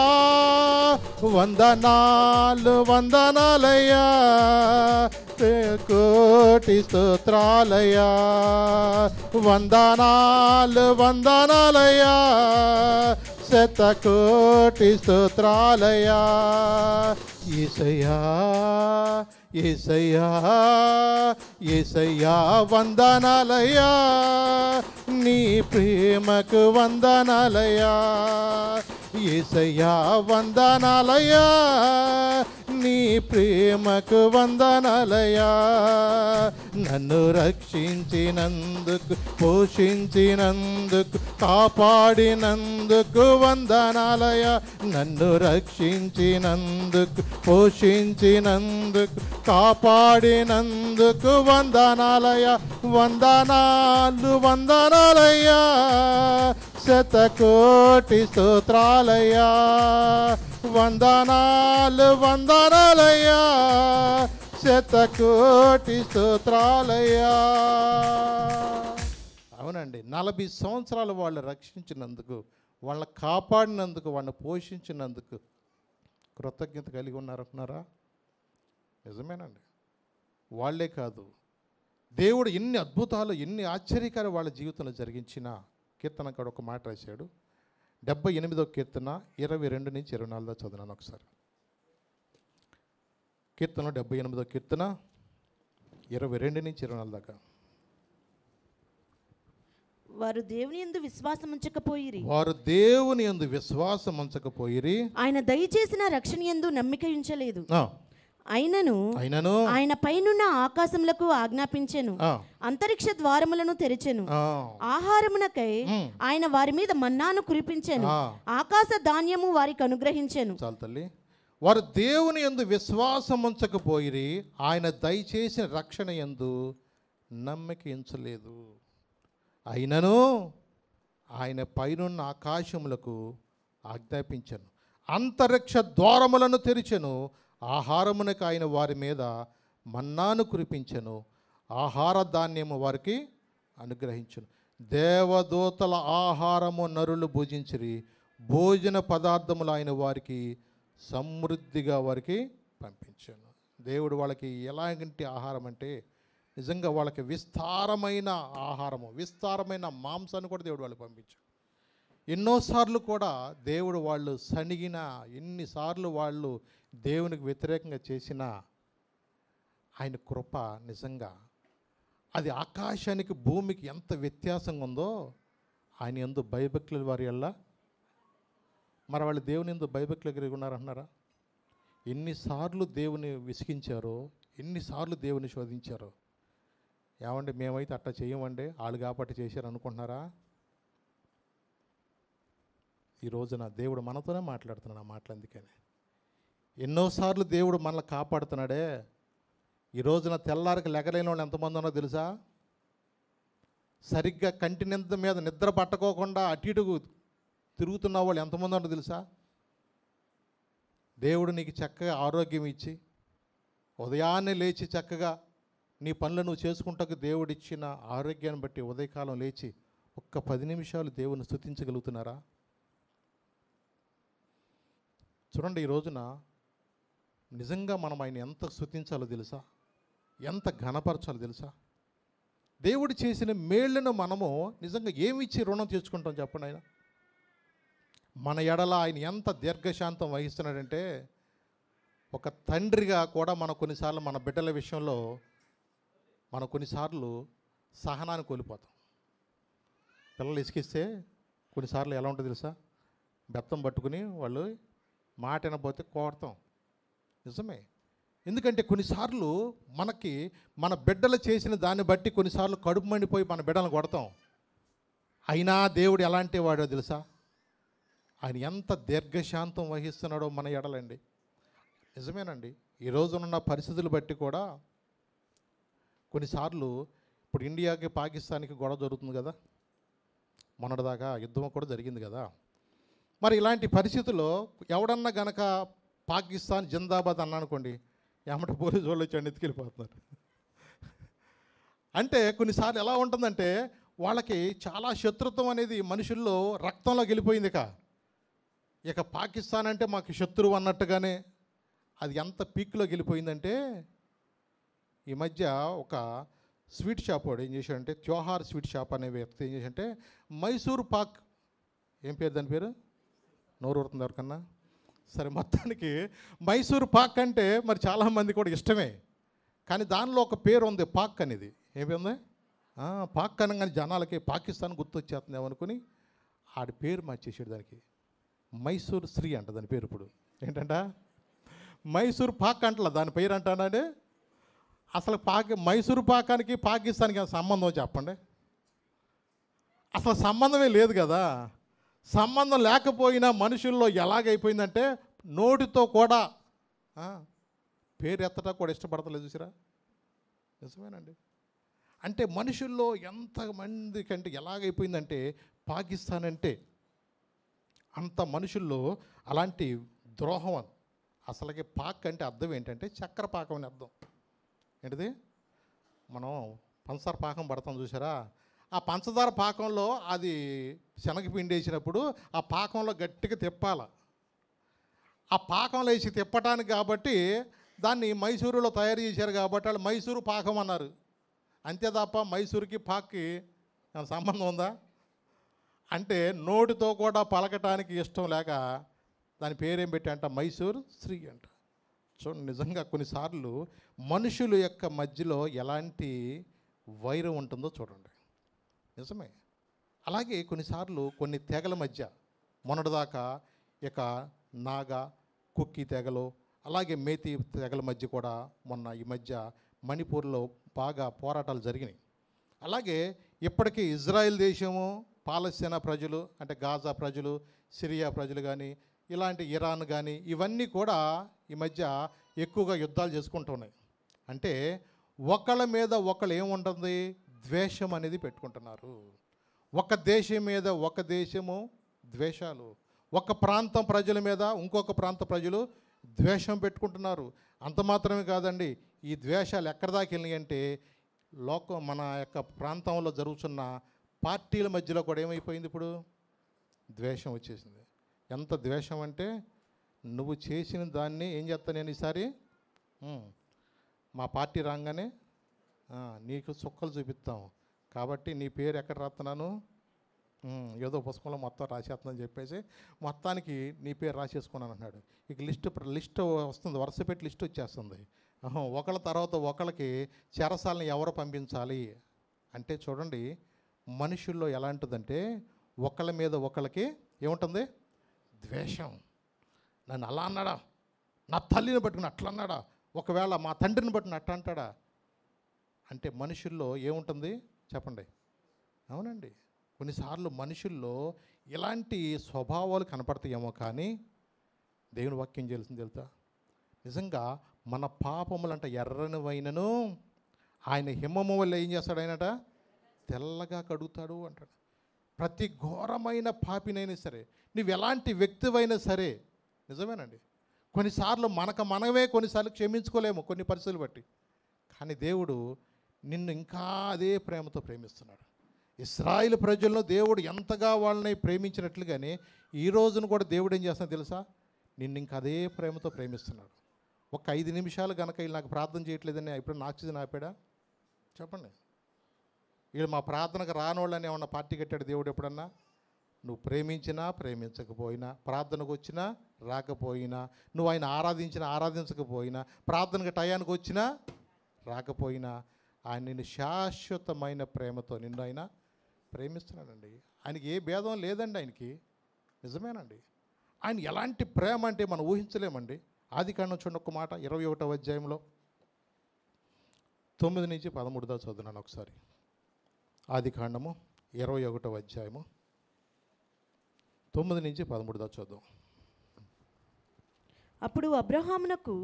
వందనాలు వందనాలయ్యా, కోటి శతకోటి స్తోత్రాలయ్యా. యేసయ్యా యేసయ్యా యేసయ్యా వందనాలయ్యా, నీ ప్రేమకు వందనాలయ్యా. యేసయ్యా వందనాలయ్యా, నీ ప్రేమకు వందనాలయ్యా. నన్ను రక్షించినందుకు, పోషించినందుకు, కాపాడినందుకు వందనాలయ్యా. నన్ను రక్షించినందుకు, పోషించినందుకు, కాపాడినందుకు వందనాలయ్యా. వందనాలు వందనాలయ్యా, శతకోటి స్తోత్రాలయ్యా. వందనాలు వందనాలయ్యా, శతకోటి స్తోత్రాలయ్యా. అవునండి, 40 సంవత్సరాలు వాళ్ళు రక్షించినందుకు, వాళ్ళని కాపాడినందుకు, వాళ్ళని పోషించినందుకు కృతజ్ఞత కలిగి ఉన్నారంటున్నారా? నిజమేనండి. వాళ్ళే కాదు, దేవుడు ఎన్ని అద్భుతాలు, ఎన్ని ఆశ్చర్యకాలు వాళ్ళ జీవితంలో జరిగించిన కీర్తనకాడు ఒక మాట రాశాడు. 78వ కీర్తన 22 నుంచి 24 దాకా చదివాను ఒకసారి. కీర్తన 78వ కీర్తన 22 నుంచి 24 దాకా. వారు దేవుని యందు విశ్వాసం ఉంచకపోయిరి, వారు దేవుని యందు విశ్వాసం ఉంచకపోయిరి, ఆయన దయచేసిన రక్షణ యందు నమ్మిక ఉంచలేదు. అయినను ఆయన పైనున్న ఆకాశములకు ఆజ్ఞాపించెను, అంతరిక్ష ద్వారములను తెరిచెను. ఆహారమునకై ఆయన వారి మీద మన్నాను కురిపించెను, ఆకాశ ధాన్యము వారికి అనుగ్రహించెను. చాలు తల్లి. వారు దేవుని యందు విశ్వాసం ఉంచకపోయిరి, ఆయన దయచేసిన రక్షణ యందు నమ్మిక ఉంచలేదు. అయినను ఆయన పైనున్న ఆకాశములకు ఆజ్ఞాపించెను, అంతరిక్ష ద్వారములను తెరిచెను, ఆహారమునకు ఆయన వారి మీద మన్నాను కురిపించెను, ఆహార ధాన్యము వారికి అనుగ్రహించెను. దేవదూతల ఆహారము నరులు భుజించిరి, భోజన పదార్థములు ఆయన వారికి సమృద్ధిగా వారికి పంపించాను. దేవుడు వాళ్ళకి ఎలాంటి ఆహారం అంటే నిజంగా వాళ్ళకి విస్తారమైన ఆహారము, విస్తారమైన మాంసాన్ని కూడా దేవుడు వాళ్ళకి పంపించాడు. ఎన్నోసార్లు కూడా దేవుడు వాళ్ళు సణిగిన, ఎన్నిసార్లు వాళ్ళు దేవునికి వ్యతిరేకంగా చేసిన ఆయన కృప నిజంగా అది ఆకాశానికి భూమికి ఎంత వ్యత్యాసంగా ఉందో ఆయన యందు భయభక్తుల వారి వల్ల. మరి వాళ్ళు దేవుని యందు భయభక్తులు కలిగి ఉన్నారంటున్నారా? ఎన్నిసార్లు దేవుని విసిగించారో, ఎన్నిసార్లు దేవుని శోధించారో. ఏమండి, మేమైతే అట్లా చేయమండి, వాళ్ళు కాబట్టి చేశారు అనుకుంటున్నారా? ఈ రోజున దేవుడు మనతోనే మాట్లాడుతున్నాడు ఆ మాటలు. అందుకని ఎన్నోసార్లు దేవుడు మనల్ని కాపాడుతున్నాడే. ఈ రోజున తెల్లారికి లెగలేని వాళ్ళు ఎంతమంది ఉన్నారో తెలుసా? సరిగ్గా కంటి నిద్ర మీద నిద్ర పట్టుకోకుండా అటు ఇటు తిరుగుతున్న వాళ్ళు ఎంతమంది ఉన్నారో తెలుసా? దేవుడు నీకు చక్కగా ఆరోగ్యం ఇచ్చి, ఉదయాన్నే లేచి చక్కగా నీ పనులు నువ్వు చేసుకుంటాకు దేవుడిచ్చిన ఆరోగ్యాన్ని బట్టి ఉదయకాలం లేచి ఒక్క 10 నిమిషాలు దేవుని స్తుతించగలుగుతున్నారా? చూడండి, ఈ రోజున నిజంగా మనం ఆయన ఎంత స్తుతించాలో తెలుసా? ఎంత ఘనపరచాలో తెలుసా? దేవుడు చేసిన మేళ్లను మనము నిజంగా ఏమిచ్చి రుణం తీర్చుకుంటాం చెప్పండి? ఆయన మన ఎడల ఆయన ఎంత దీర్ఘశాంతం వహిస్తున్నాడంటే, ఒక తండ్రిగా కూడా మనం కొన్నిసార్లు మన బిడ్డల విషయంలో మనం కొన్నిసార్లు సహనాన్ని కోల్పోతాం. పిల్లలు ఇసుకిస్తే కొన్నిసార్లు ఎలా ఉంటుంది తెలుసా? బెత్తం పట్టుకుని వాళ్ళు మాట వినకపోతే కోడతాం. నిజమే. ఎందుకంటే కొన్నిసార్లు మనకి మన బిడ్డలు చేసిన దాన్ని బట్టి కొన్నిసార్లు కడుపు మండిపోయి మన బిడ్డలను కొడతాం. అయినా దేవుడు ఎలాంటి వాడో తెలుసా? ఆయన ఎంత దీర్ఘశాంతం వహిస్తున్నాడో మన ఎడలండి. నిజమేనండి. ఈ రోజునున్న పరిస్థితులు బట్టి కూడా కొన్నిసార్లు ఇప్పుడు ఇండియాకి పాకిస్తాన్కి గొడవ జరుగుతుంది కదా, మొన్నటిదాకా యుద్ధం కూడా జరిగింది కదా. మరి ఇలాంటి పరిస్థితుల్లో ఎవడన్నా గనక పాకిస్తాన్ జిందాబాద్ అన్నానుకోండి, ఏమంటే పోలీసు వాళ్ళు వచ్చి ఎత్తుకెళ్ళిపోతున్నారు. అంటే కొన్నిసార్లు ఎలా ఉంటుందంటే వాళ్ళకి చాలా శత్రుత్వం అనేది మనుషుల్లో రక్తంలోకి వెళ్ళిపోయింది. ఇక పాకిస్తాన్ అంటే మాకు శత్రువు అన్నట్టుగానే అది ఎంత పీక్లోకి వెళ్ళిపోయిందంటే, ఈ మధ్య ఒక స్వీట్ షాప్ వాడు ఏం చేశాడంటే, త్యోహార్ స్వీట్ షాప్ అనే వ్యక్తి ఏం చేశాడంటే మైసూర్ పాక్, ఏం పేరు దాని పేరు, నోరు ఊరుతుంది ఎవరికన్నా? సరే, మొత్తానికి మైసూర్ పాక్ అంటే మరి చాలామంది కూడా ఇష్టమే. కానీ దానిలో ఒక పేరు ఉంది, పాక్ అనేది. ఏమి ఉంది? పాక్ అనగానే జనాలకి పాకిస్తాన్ గుర్తొచ్చేస్తుంది ఏమనుకుని ఆడి పేరు మార్చేసాడు దానికి. మైసూర్ శ్రీ అంట దాని పేరు. ఇప్పుడు ఏంటంట? మైసూర్ పాక్ అంటలా దాని పేరు అంటానంటే. అసలు మైసూర్ పాకానికి పాకిస్తాన్కి సంబంధం చెప్పండి. అసలు సంబంధమే లేదు కదా. సంబంధం లేకపోయినా మనుషుల్లో ఎలాగైపోయిందంటే నోటితో కూడా పేరు ఎత్తటా కూడా ఇష్టపడతలేదు. చూసిరా? నిజమేనండి. అంటే మనుషుల్లో ఎంతమంది కంటే ఎలాగైపోయిందంటే పాకిస్తాన్ అంటే అంత మనుషుల్లో అలాంటి ద్రోహం. అసలుకి పాక్ అంటే అర్థం ఏంటంటే చక్కెర పాకం అని అర్థం. ఏంటిది? మనం పంచదార పాకం పడతాం చూసారా? ఆ పంచదార పాకంలో అది శనగపిండి వేసినప్పుడు ఆ పాకంలో గట్టిగా తిప్పాల. ఆ పాకంలో వేసి తిప్పటానికి కాబట్టి దాన్ని మైసూరులో తయారు చేశారు కాబట్టి వాళ్ళు మైసూరు పాకం అన్నారు. అంతే తప్ప మైసూరుకి పాక్కి సంబంధం ఉందా? అంటే నోటితో కూడా పలకటానికి ఇష్టం లేక దాని పేరేం పెట్టి అంట మైసూర్ శ్రీ అంట. చూడండి, నిజంగా కొన్నిసార్లు మనుషుల యొక్క మధ్యలో ఎలాంటి వైరం ఉంటుందో చూడండి. నిజమే. అలాగే కొన్నిసార్లు కొన్ని తెగల మధ్య మొన్నటిదాకా ఇక నాగా కుక్కీ తెగలు అలాగే మేతి తెగల మధ్య కూడా మొన్న ఈ మధ్య మణిపూర్లో బాగా పోరాటాలు జరిగినాయి. అలాగే ఇప్పటికీ ఇజ్రాయెల్ దేశము, పాలస్తీనా ప్రజలు అంటే గాజా ప్రజలు, సిరియా ప్రజలు కానీ ఇలాంటి ఇరాన్ కానీ ఇవన్నీ కూడా ఈ మధ్య ఎక్కువగా యుద్ధాలు చేసుకుంటున్నాయి. అంటే ఒకళ్ళ మీద ఒకళ్ళు ఏముంటుంది? ద్వేషం అనేది పెట్టుకుంటున్నారు. ఒక దేశం మీద ఒక దేశము ద్వేషాలు, ఒక ప్రాంతం ప్రజల మీద ఇంకొక ప్రాంత ప్రజలు ద్వేషం పెట్టుకుంటున్నారు. అంత మాత్రమే కాదండి, ఈ ద్వేషాలు ఎక్కడి దాకా వెళ్ళినాయి అంటే మన యొక్క ప్రాంతంలో జరుగుతున్న పార్టీల మధ్యలో కూడా ఏమైపోయింది? ఇప్పుడు ద్వేషం వచ్చేసింది. ఎంత ద్వేషం అంటే నువ్వు చేసిన దాన్ని ఏం చేస్తా నేను ఈసారి మా పార్టీ రాగానే నీకు చుక్కలు చూపిస్తాం కాబట్టి నీ పేరు ఎక్కడ రాస్తున్నాను, ఏదో పుస్తకంలో మొత్తం రాసేస్తుందని చెప్పేసి మొత్తానికి నీ పేరు రాసేసుకున్నాను అన్నాడు. ఇక లిస్ట్ వస్తుంది, వరుస పెట్టి లిస్ట్ వచ్చేస్తుంది. ఒకళ్ళ తర్వాత ఒకళ్ళకి చెరసాలని ఎవరు పంపించాలి అంటే చూడండి, మనుషుల్లో ఎలాంటిదంటే ఒకళ్ళ మీద ఒకళ్ళకి ఏముంటుంది? ద్వేషం. నన్ను అలా అన్నాడా, నా తల్లిని పట్టుకుని అట్లా అన్నాడా, ఒకవేళ మా తండ్రిని పట్టుకుని అట్లా అంటాడా అంటే మనుషుల్లో ఏముంటుంది చెప్పండి? అవునండి, కొన్నిసార్లు మనుషుల్లో ఇలాంటి స్వభావాలు కనపడతాయేమో కానీ దేవుని వాక్యం చేయాల్సింది తెలుసా? నిజంగా మన పాపములంట ఎర్రని వైనను ఆయన హిమము వల్ల ఏం చేస్తాడు? ఆయనట తెల్లగా కడుగుతాడు అంటాడు. ప్రతి ఘోరమైన పాపినైనా సరే, నువ్వు ఎలాంటి వ్యక్తివైనా సరే, నిజమేనండి, కొన్నిసార్లు మనమే కొన్నిసార్లు క్షమించుకోలేము కొన్ని పరిస్థితులు బట్టి. కానీ దేవుడు నిన్ను ఇంకా అదే ప్రేమతో ప్రేమిస్తున్నాడు. ఇశ్రాయేలు ప్రజలను దేవుడు ఎంతగా వాళ్ళని ప్రేమించినట్లుగానే ఈ రోజును కూడా దేవుడు ఏం చేస్తున్నాడు తెలుసా? నిన్ను ఇంకా అదే ప్రేమతో ప్రేమిస్తున్నాడు. ఒక 5 నిమిషాలు కనుక వీళ్ళు నాకు ప్రార్థన చేయట్లేదని ఇప్పుడు ఆక్సిజన్ ఆపాడా చెప్పండి? వీళ్ళు మా ప్రార్థనకు రానోళ్ళని ఏమన్నా పార్టీ కట్టాడు దేవుడు ఎప్పుడన్నా? నువ్వు ప్రేమించినా ప్రేమించకపోయినా, ప్రార్థనకు వచ్చినా రాకపోయినా, నువ్వు ఆయన ఆరాధించినా ఆరాధించకపోయినా, ప్రార్థనకు టయానికి వచ్చినా రాకపోయినా, ఆయన నిన్ను శాశ్వతమైన ప్రేమతో నిన్ను ఆయన ప్రేమిస్తున్నాడండి. ఆయనకి ఏ భేదం లేదండి ఆయనకి. నిజమేనండి. ఆయన ఎలాంటి ప్రేమ అంటే మనం ఊహించలేమండి. ఆదికాండం చూడండి ఒక మాట, 21వ అధ్యాయంలో 9 నుంచి 13 దాకా చదువున్నాను ఒకసారి. ఆదికాండము 21వ అధ్యాయము 9 నుంచి 13 దాకా చదువు. అప్పుడు అబ్రహామునకు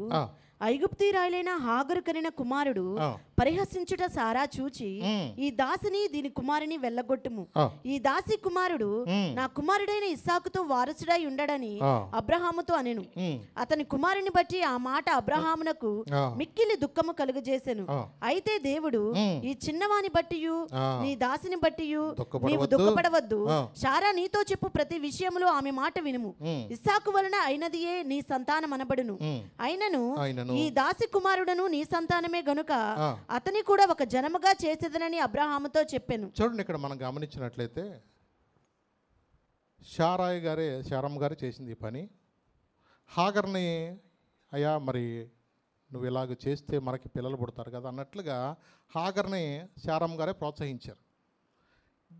ఐగుప్తీరాయలైన హాగరు కనిన కుమారుడు పరిహసించుట సారా చూచి, ఈ దాసిని దీని కుమారుని వెళ్ళగొట్టుము, ఈ దాసి కుమారుడు నా కుమారుడైన ఇస్సాకుతో వారసుడై ఉండడని అబ్రహాముతో అనెను. అతని కుమారుని బట్టి ఆ మాట అబ్రహామునకు మిక్కిలి దుఃఖము కలుగజేసెను. అయితే దేవుడు, ఈ చిన్నవాని బట్టియు నీ దాసిని బట్టియు నీవు దుఃఖపడవద్దు, సారా నీతో చెప్పు ప్రతి విషయములో ఆమె మాట వినుము, ఇస్సాకు వలన అయినదియే నీ సంతానం అనబడును. అయినను ఈ దాసి కుమారుడను నీ సంతానమే గనుక అతని కూడా ఒక జనముగా చేసేదనని అబ్రహాముతో చెప్పాను. చూడండి, ఇక్కడ మనం గమనించినట్లయితే శారమ్మ గారే చేసింది ఈ పని. హాగర్ని, అయ్యా మరి నువ్వు ఇలాగ చేస్తే మనకి పిల్లలు పుడతారు కదా అన్నట్లుగా హాగర్ని శారమ్మ గారే ప్రోత్సహించారు.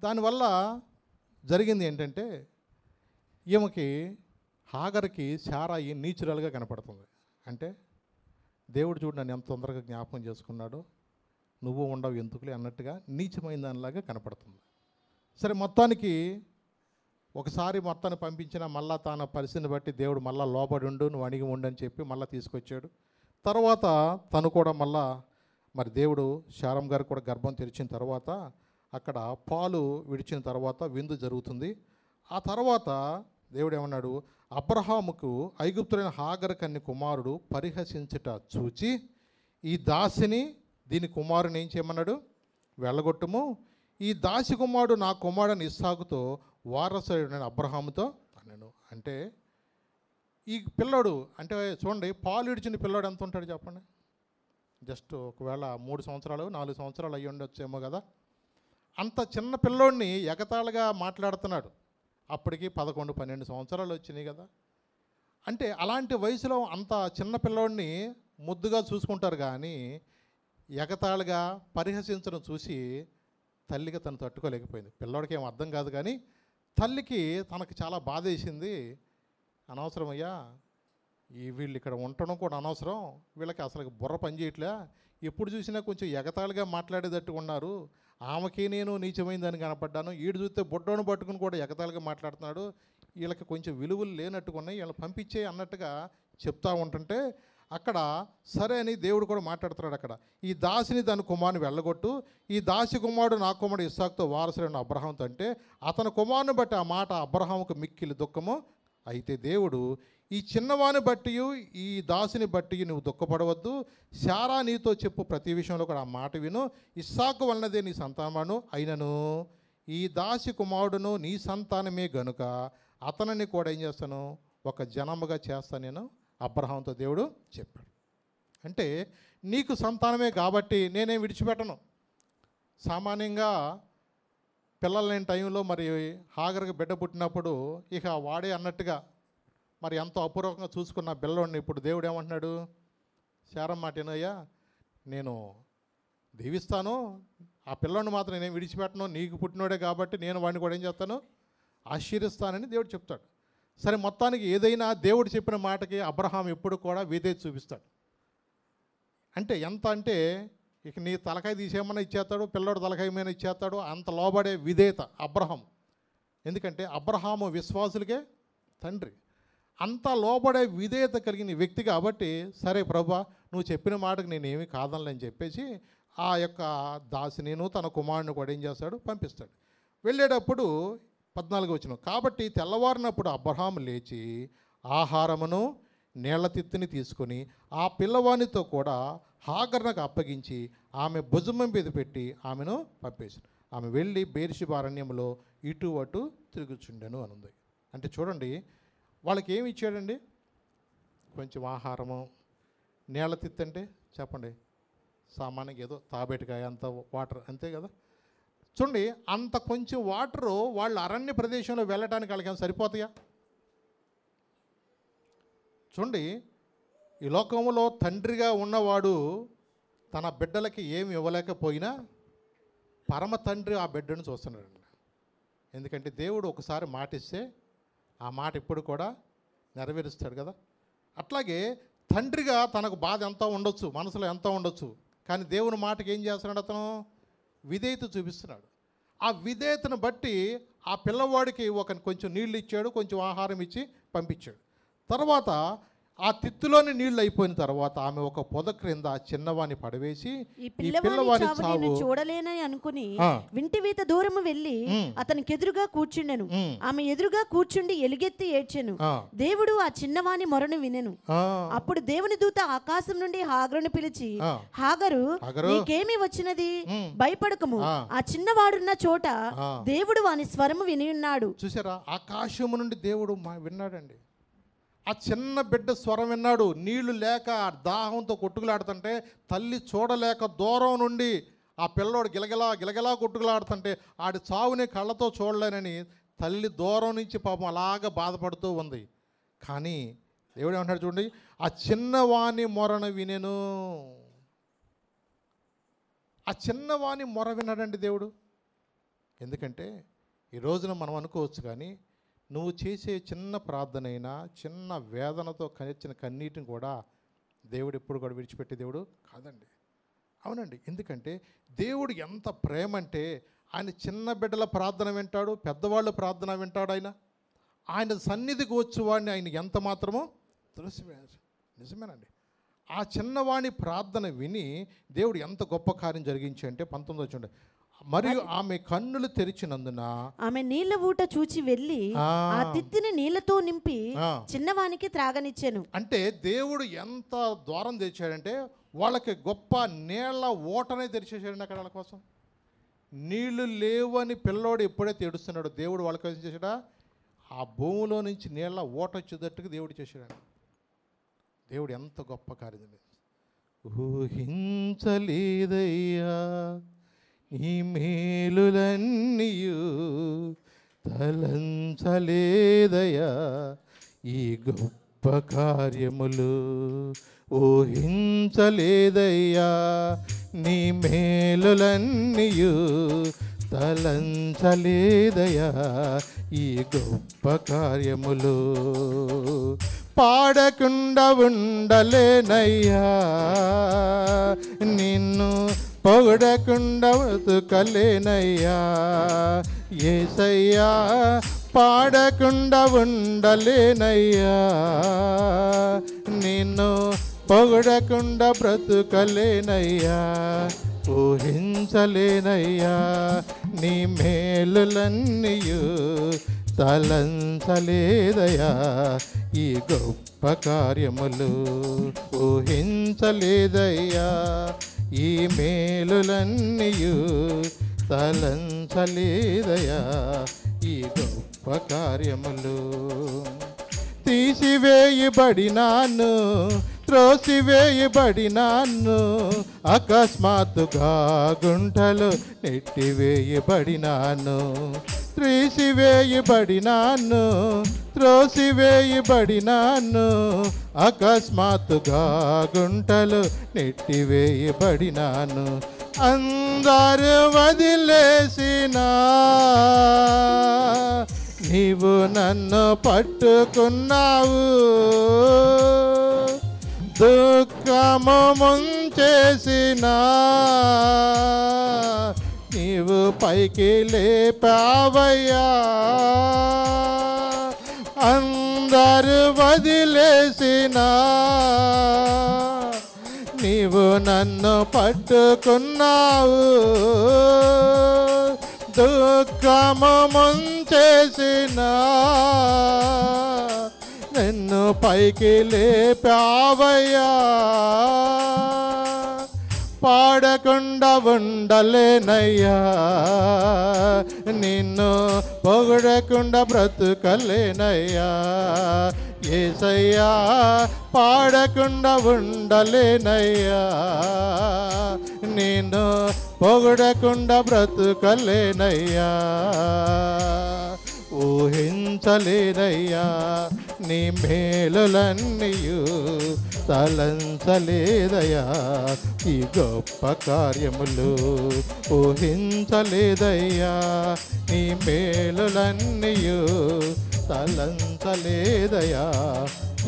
దానివల్ల జరిగింది ఏంటంటే ఈమెకి హాగర్కి శారాయి నేచురల్గా కనపడుతుంది. అంటే దేవుడు చూడు నన్ను ఎంత తొందరగా జ్ఞాపకం చేసుకున్నాడో, నువ్వు ఉండవు ఎందుకులే అన్నట్టుగా నీచమైన దానిలాగా కనపడుతుంది. సరే, మొత్తానికి ఒకసారి మొత్తాన్ని పంపించిన మళ్ళా తన పరిస్థితిని బట్టి దేవుడు మళ్ళీ లోబడి ఉండు, నువ్వు అణిగి ఉండు అని చెప్పి మళ్ళీ తీసుకొచ్చాడు. తర్వాత తను కూడా మళ్ళా మరి దేవుడు శారమ్మ గారు కూడా గర్భం తెరిచిన తర్వాత అక్కడ పాలు విడిచిన తర్వాత విందు జరుగుతుంది. ఆ తర్వాత దేవుడు ఏమన్నాడు, అబ్రహాముకు ఐగుప్తుడైన హాగరు కన్ని కుమారుడు పరిహసించుట చూచి ఈ దాసిని దీని కుమారుని ఏం చేయమన్నాడు, వెళ్ళగొట్టుము, ఈ దాసి కుమారుడు నా కుమారుని ఇస్సాకుతో వారసుడైన అబ్రహాముతో అన్నాను. అంటే ఈ పిల్లోడు అంటే చూడండి, పాలు ఇడిచిన పిల్లోడు ఎంత ఉంటాడు చెప్పండి? జస్ట్ ఒకవేళ 3 సంవత్సరాలు 4 సంవత్సరాలు అయ్యి ఉండొచ్చేమో కదా. అంత చిన్న పిల్లోడిని ఎగతాళిగా మాట్లాడుతున్నాడు. అప్పటికి 11-12 సంవత్సరాలు వచ్చినాయి కదా. అంటే అలాంటి వయసులో అంత చిన్న పిల్లోడిని ముద్దుగా చూసుకుంటారు, కానీ ఎగతాళిగా పరిహసించడం చూసి తల్లికి తను తట్టుకోలేకపోయింది. పిల్లోడికి ఏం అర్థం కాదు, కానీ తల్లికి తనకు చాలా బాధ వేసింది. అనవసరమయ్యా, వీళ్ళు ఇక్కడ ఉండటం కూడా అనవసరం, వీళ్ళకి అసలు బుర్ర పని చేయట్లే, ఎప్పుడు చూసినా కొంచెం ఎగతాళిగా మాట్లాడేటట్టు ఉన్నారు, ఆమెకి నేను నీచమైందని కనపడ్డాను, ఈడు చూస్తే బొడ్డోను పట్టుకుని కూడా ఎగతాళిగా మాట్లాడుతున్నాడు, వీళ్ళకి కొంచెం విలువలు లేనట్టుగా ఉన్నాయి, వీళ్ళని పంపించే అన్నట్టుగా చెప్తా ఉంటుంటే అక్కడ సరే అని దేవుడు కూడా మాట్లాడుతున్నాడు. అక్కడ ఈ దాసిని దాని కుమారుని వెళ్ళగొట్టు, ఈ దాసి కుమారుడు నా కుమారుడు ఇస్సాకుతో వారసుడైన అబ్రహాంతో అంటే అతని కుమారుని బట్టి ఆ మాట అబ్రహాముకు మిక్కిలి దుఃఖము. అయితే దేవుడు ఈ చిన్నవాని బట్టి ఈ దాసిని బట్టి నువ్వు దుఃఖపడవద్దు, శారా నీతో చెప్పు ప్రతి విషయంలో కూడా ఆ మాట విను, ఇస్సాకు వలనదే నీ సంతానమును అయినను ఈ దాసి కుమారుడును నీ సంతానమే గనుక అతనిని కూడా ఏం చేస్తాను, ఒక జనముగా చేస్తాను నేను అబ్రహాంతో దేవుడు చెప్పాడు. అంటే నీకు సంతానమే కాబట్టి నేనేం విడిచిపెట్టను. సామాన్యంగా పిల్లలు లేని టైంలో మరి హాగర్కి బిడ్డ పుట్టినప్పుడు ఇక వాడే అన్నట్టుగా మరి ఎంతో అపూర్వకంగా చూసుకున్న పిల్లోడిని ఇప్పుడు దేవుడు ఏమంటున్నాడు, శారమ్మ మాటేనయ్యా, నేను దీవిస్తాను, ఆ పిల్లోడిని మాత్రం నేనేం విడిచిపెట్టను, నీకు పుట్టినోడే కాబట్టి నేను వాడిని కూడా ఏం చేస్తాను, ఆశీర్వదిస్తానని దేవుడు చెప్తాడు. సరే, మొత్తానికి ఏదైనా దేవుడు చెప్పిన మాటకి అబ్రహాం ఎప్పుడు కూడా విధేయత చూపిస్తాడు. అంటే ఎంత అంటే ఇక నీ తలకాయ తీసేయమన్నా ఇచ్చేస్తాడు, పిల్లోడు తలకాయ మీద ఇచ్చేస్తాడు, అంత లోబడే విధేయత అబ్రహాం. ఎందుకంటే అబ్రహాము విశ్వాసులకే తండ్రి, అంత లోబడే విధేయత కలిగిన వ్యక్తి కాబట్టి సరే ప్రభా నువ్వు చెప్పిన మాటకు నేనేమి కాదనలేని చెప్పేసి ఆ యొక్క దాసిని తన కుమారుని కూడా ఏం చేస్తాడు, పంపిస్తాడు. వెళ్ళేటప్పుడు 14 వచనం, కాబట్టి తెల్లవారినప్పుడు అబ్రహాము లేచి ఆహారమును నీళ్ల తిత్తిని తీసుకొని ఆ పిల్లవానితో కూడా హాగర్నకు అప్పగించి ఆమె భుజం మీద పెట్టి ఆమెను పంపేశాడు. ఆమె వెళ్ళి బేర్షెబా అరణ్యంలో ఇటు అటు తిరుగుచుండెను అని ఉంది. అంటే చూడండి, వాళ్ళకి ఏమి ఇచ్చాడండి, కొంచెం ఆహారము, నీళ్ల తిత్తి అంటే చెప్పండి సామాన్యంగా ఏదో తాబేటికాయ అంత వాటర్ అంతే కదా. చూడండి, అంత కొంచెం వాటరు వాళ్ళు అరణ్య ప్రదేశంలో వెళ్ళడానికి వాళ్ళకి ఏమైనా సరిపోతాయా? చూడండి, ఈ లోకంలో తండ్రిగా ఉన్నవాడు తన బిడ్డలకి ఏమి ఇవ్వలేకపోయినా పరమ తండ్రి ఆ బిడ్డను చూస్తున్నాడు. ఎందుకంటే దేవుడు ఒకసారి మాట ఇస్తే ఆ మాట ఇప్పుడు కూడా నెరవేరుస్తాడు కదా. అట్లాగే తండ్రిగా తనకు బాధ ఎంత ఉండొచ్చు, మనసులో ఎంత ఉండొచ్చు, కానీ దేవుని మాటకి ఏం చేస్తున్నాడు, అతను విధేయత చూపిస్తున్నాడు. ఆ విధేయతను బట్టి ఆ పిల్లవాడికి కొంచెం నీళ్ళు ఇచ్చాడు, కొంచెం ఆహారం ఇచ్చి పంపించాడు. తర్వాత ఆ తిత్తులోని నీళ్ళు అయిపోయిన తర్వాత ఆమె ఒక పొద క్రింద చిన్నవాణ్ణి పడవేసి ఈ పిల్లవాడి చావు చూడలేనని అనుకుని వింటివీత దూరము వెళ్ళి అతనికి ఎదురుగా కూర్చుండెను. ఆమె ఎదురుగా కూర్చుండి ఎలుగెత్తి ఏడ్చెను. దేవుడు ఆ చిన్నవాని మొరను వినెను. అప్పుడు దేవుని దూత ఆకాశం నుండి హాగరును పిలిచి, హాగరు నీకేమి వచ్చినది, భయపడకము, ఆ చిన్నవాడున్న చోట దేవుడు వాని స్వరము విని ఉన్నాడు. చూసారా, ఆకాశము నుండి దేవుడు విన్నాడండి. ఆ చిన్న బిడ్డ స్వరం విన్నాడు. నీళ్లు లేక దాహంతో కొట్టుకులాడుతుంటే తల్లి చూడలేక దూరం నుండి ఆ పిల్లోడు గిలగిలా గిలగిలా కొట్టుకులాడుతుంటే ఆడి చావుని కళ్ళతో చూడలేనని తల్లి దూరం నుంచి పాపం అలాగ బాధపడుతూ ఉంది. కానీ దేవుడు ఏమంటాడు చూడండి, ఆ చిన్నవాని మొరను వినెను. ఆ చిన్నవాని మొర విన్నాడండి దేవుడు. ఎందుకంటే ఈ రోజున మనం అనుకోవచ్చు, కానీ నువ్వు చేసే చిన్న ప్రార్థనైనా, చిన్న వేదనతో కనిచ్చిన కన్నీటిని కూడా దేవుడు ఎప్పుడు కూడా విడిచిపెట్టే దేవుడు కాదండి. అవునండి. ఎందుకంటే దేవుడు ఎంత ప్రేమ అంటే, ఆయన చిన్న బిడ్డల ప్రార్థన వింటాడు, పెద్దవాళ్ళ ప్రార్థన వింటాడు. ఆయన సన్నిధికి వచ్చేవాడిని ఆయన ఎంత మాత్రమో నిజమేనండి. ఆ చిన్నవాణి ప్రార్థన విని దేవుడు ఎంత గొప్ప కార్యం జరిగించి అంటే 19 చూడండి, మరియు ఆమె కన్నులు తెరిచినందున ఆమె నీళ్ల ఊట చూచి వెళ్ళి ఆ తిత్తిని నీళ్లతో నింపి చిన్నవానికి త్రాగనిచ్చాను. అంటే దేవుడు ఎంత ద్వారం తెరిచాడంటే వాళ్ళకి గొప్ప నీళ్ల ఓటనే తెరిచేసాడండి. అక్కడ వాళ్ళ కోసం నీళ్లు లేవని పిల్లోడు ఎప్పుడైతే ఏడుస్తున్నాడో దేవుడు వాళ్ళకి ఏం చేశాడా, ఆ భూమిలో నుంచి నీళ్ల ఓట వచ్చేటట్టుగా దేవుడు చేశాడు. దేవుడు ఎంత గొప్ప కార్యం. ఊహించలేదయ్యా ఈ మేలులన్నీయు, తలంచలేదయ్యా ఈ గొప్ప కార్యములు. ఊహించలేదయ్యా నీ మేలులన్నీయు, తలంచలేదయ్యా ఈ గొప్ప కార్యములు. పాడకుండా ఉండలేనయ్యా నిన్ను పొగడకుండా బ్రతుకలేనయ్యా యేసయ్యా. పాడకుండా ఉండలేనయ్యా నిన్ను పొగడకుండా బ్రతుకలేనయ్యా. ఊహించలేనయ్యా నీ మేలులన్నీయు, తలంచలేదయ్యా ఈ గొప్ప కార్యములు. ఊహించలేదయ్యా ఈ మేలులన్నీయు, తలంచలేదయ్యా ఈ గొప్ప కార్యములు. తీసివేయబడినాను, త్రోసివేయబడినాను, అకస్మాత్తుగా గుంటలు నెట్టివేయబడినాను. తీసివేయబడినాను, త్రోసివేయబడినాను, అకస్మాత్తుగా గుంటలు నెట్టివేయబడినాను. అందరూ వదిలేసినా నీవు నన్ను పట్టుకున్నావు. దుఃఖము ముంచేసినా నీవు పైకి లేపావయ్యా. అందరూ వదిలేసినా నీవు నన్ను పట్టుకున్నావు. దుఃఖము ముంచేసినా నిన్ను పైకి లేపావయ్యా. పాడకుండా ఉండలేనయ్యా నిన్ను పొగడకుండా బ్రతుకలేనయ్యా యేసయ్యా. పాడకుండా ఉండలేనయ్యా నిన్ను పొగడకుండా బ్రతుకలేనయ్యా. ఊహించలేనయ్యా నీ మేలులన్నీయు, తలంచలేదయ్యా ఈ గొప్ప కార్యములు. ఊహించలేదయ్యా నీ మేలులన్నీయు, తలంచలేదయ్యా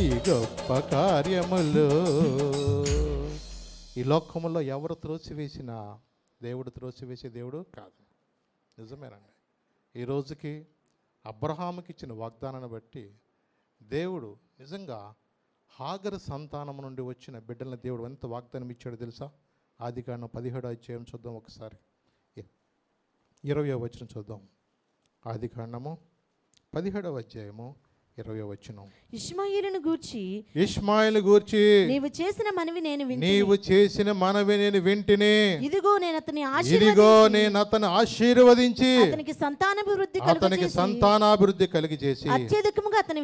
ఈ గొప్ప కార్యములు. ఈ లోకములో ఎవరు త్రోసివేసినా దేవుడు త్రోసివేసే దేవుడు కాదు. నిజమేనండి. ఈ రోజుకి అబ్రహాముకి ఇచ్చిన వాగ్దానాన్ని బట్టి దేవుడు నిజంగా హాగరు సంతానం నుండి వచ్చిన బిడ్డలను దేవుడు ఎంత వాగ్దానం ఇచ్చాడో తెలుసా? ఆదికాండం 17వ అధ్యాయం చూద్దాం ఒకసారి. 20వ వచనం చూద్దాం. ఆదికాండము 17వ అధ్యాయము 20వ వచనం. ఇష్మాయేలును గూర్చి నీవు చేసిన మనవి నేను వింటిని. ఇదిగో నేను అతన్ని ఆశీర్వదించి అతనికి సంతానాభివృద్ధి కలిగి చేసి అత్యధికముగా అతన్ని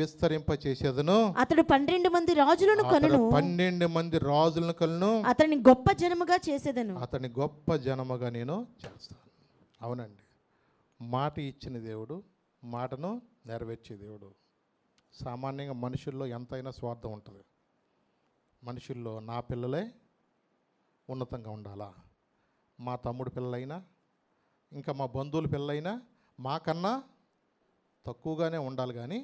విస్తరింపచేసేదను. అతడు 12 మంది రాజులను కనును. 12 మంది రాజులను కనును. అతన్ని గొప్ప జనముగా చేసేదను. అతని గొప్ప జనముగా నేను చేస్తాను. అవునండి. మాట ఇచ్చిన దేవుడు, మాటను నెరవేర్చే దేవుడు. సామాన్యంగా మనుషుల్లో ఎంతైనా స్వార్థం ఉంటుంది. మనుషుల్లో నా పిల్లలే ఉన్నతంగా ఉండాలా, మా తమ్ముడు పిల్లలైనా ఇంకా మా బంధువుల పిల్లలైనా మాకన్నా తక్కువగానే ఉండాలి, కానీ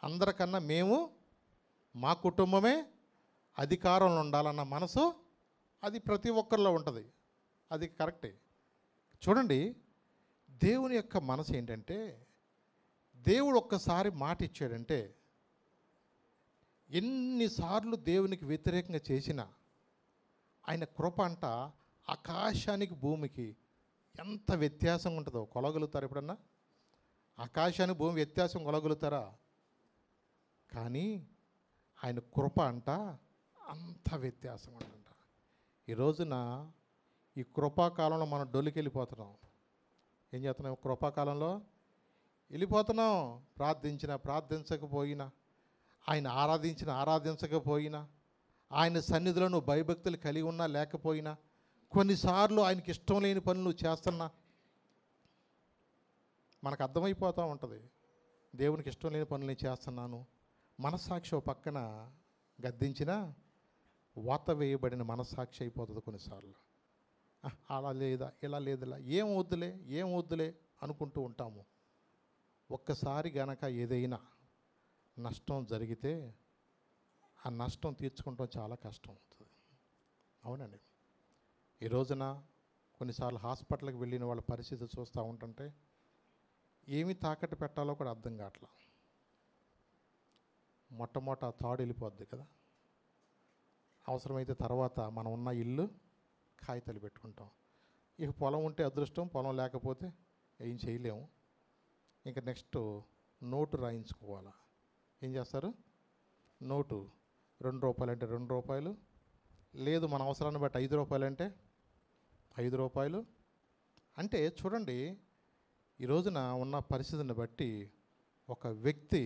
అందరికన్నా మేము మా కుటుంబమే అధికారంలో ఉండాలన్న మనసు అది ప్రతి ఒక్కరిలో ఉంటుంది. అది కరెక్టే. చూడండి, దేవుని యొక్క మనసు ఏంటంటే, దేవుడు ఒక్కసారి మాట ఇచ్చాడంటే ఎన్నిసార్లు దేవునికి వ్యతిరేకంగా చేసినా ఆయన కృప అంట ఆకాశానికి భూమికి ఎంత వ్యత్యాసం ఉంటుందో కొలగలుగుతారు ఎప్పుడన్నా? ఆకాశానికి భూమి వ్యత్యాసం కొలగలుగుతారా? కానీ ఆయన కృప అంట అంత వ్యత్యాసం ఉందంట. ఈ రోజున ఈ కృపాకాలంలో మనం డొలికి వెళ్ళిపోతున్నాం. ఏం చేస్తున్నాం? కృపాకాలంలో వెళ్ళిపోతున్నాం. ప్రార్థించకపోయినా, ఆయన ఆరాధించకపోయినా, ఆయన సన్నిధిలో నువ్వు భయభక్తులు కలిగి ఉన్నా లేకపోయినా, కొన్నిసార్లు ఆయనకి ఇష్టం లేని పనులు చేస్తున్నా మనకు అర్థమైపోతూ ఉంటుంది. దేవునికి ఇష్టం లేని పనులు నేను చేస్తున్నాను. మనస్సాక్షి ఓ పక్కన గద్దించినా వాత వేయబడిన మనస్సాక్షి అయిపోతుంది కొన్నిసార్లు. అలా లేదా, ఇలా లేదులా, ఏం వద్దులే అనుకుంటూ ఉంటాము. ఒక్కసారి గనక ఏదైనా నష్టం జరిగితే ఆ నష్టం తీర్చుకుంటాం చాలా కష్టం అవుతుంది. అవునండి. ఈ రోజున కొన్నిసార్లు హాస్పిటల్కి వెళ్ళిన వాళ్ళ పరిస్థితి చూస్తూ ఉంటుంటే ఏమి తాకట్టు పెట్టాలో కూడా అర్థం కావట్లా. మొట్టమొదట తాడు వెళ్ళిపోద్ది కదా, అవసరమైతే తర్వాత మనం ఉన్న ఇల్లు కాగితాలు పెట్టుకుంటాం. ఇక పొలం ఉంటే అదృష్టం, పొలం లేకపోతే ఏం చేయలేము. ఇంకా నెక్స్ట్ నోటు రాయించుకోవాలా. ఏం చేస్తారు? నోటు ₹2 అంటే ₹2, లేదు మన అవసరాన్ని బట్టి ₹5 అంటే ₹5. అంటే చూడండి, ఈ రోజున ఉన్న పరిస్థితిని బట్టి ఒక వ్యక్తి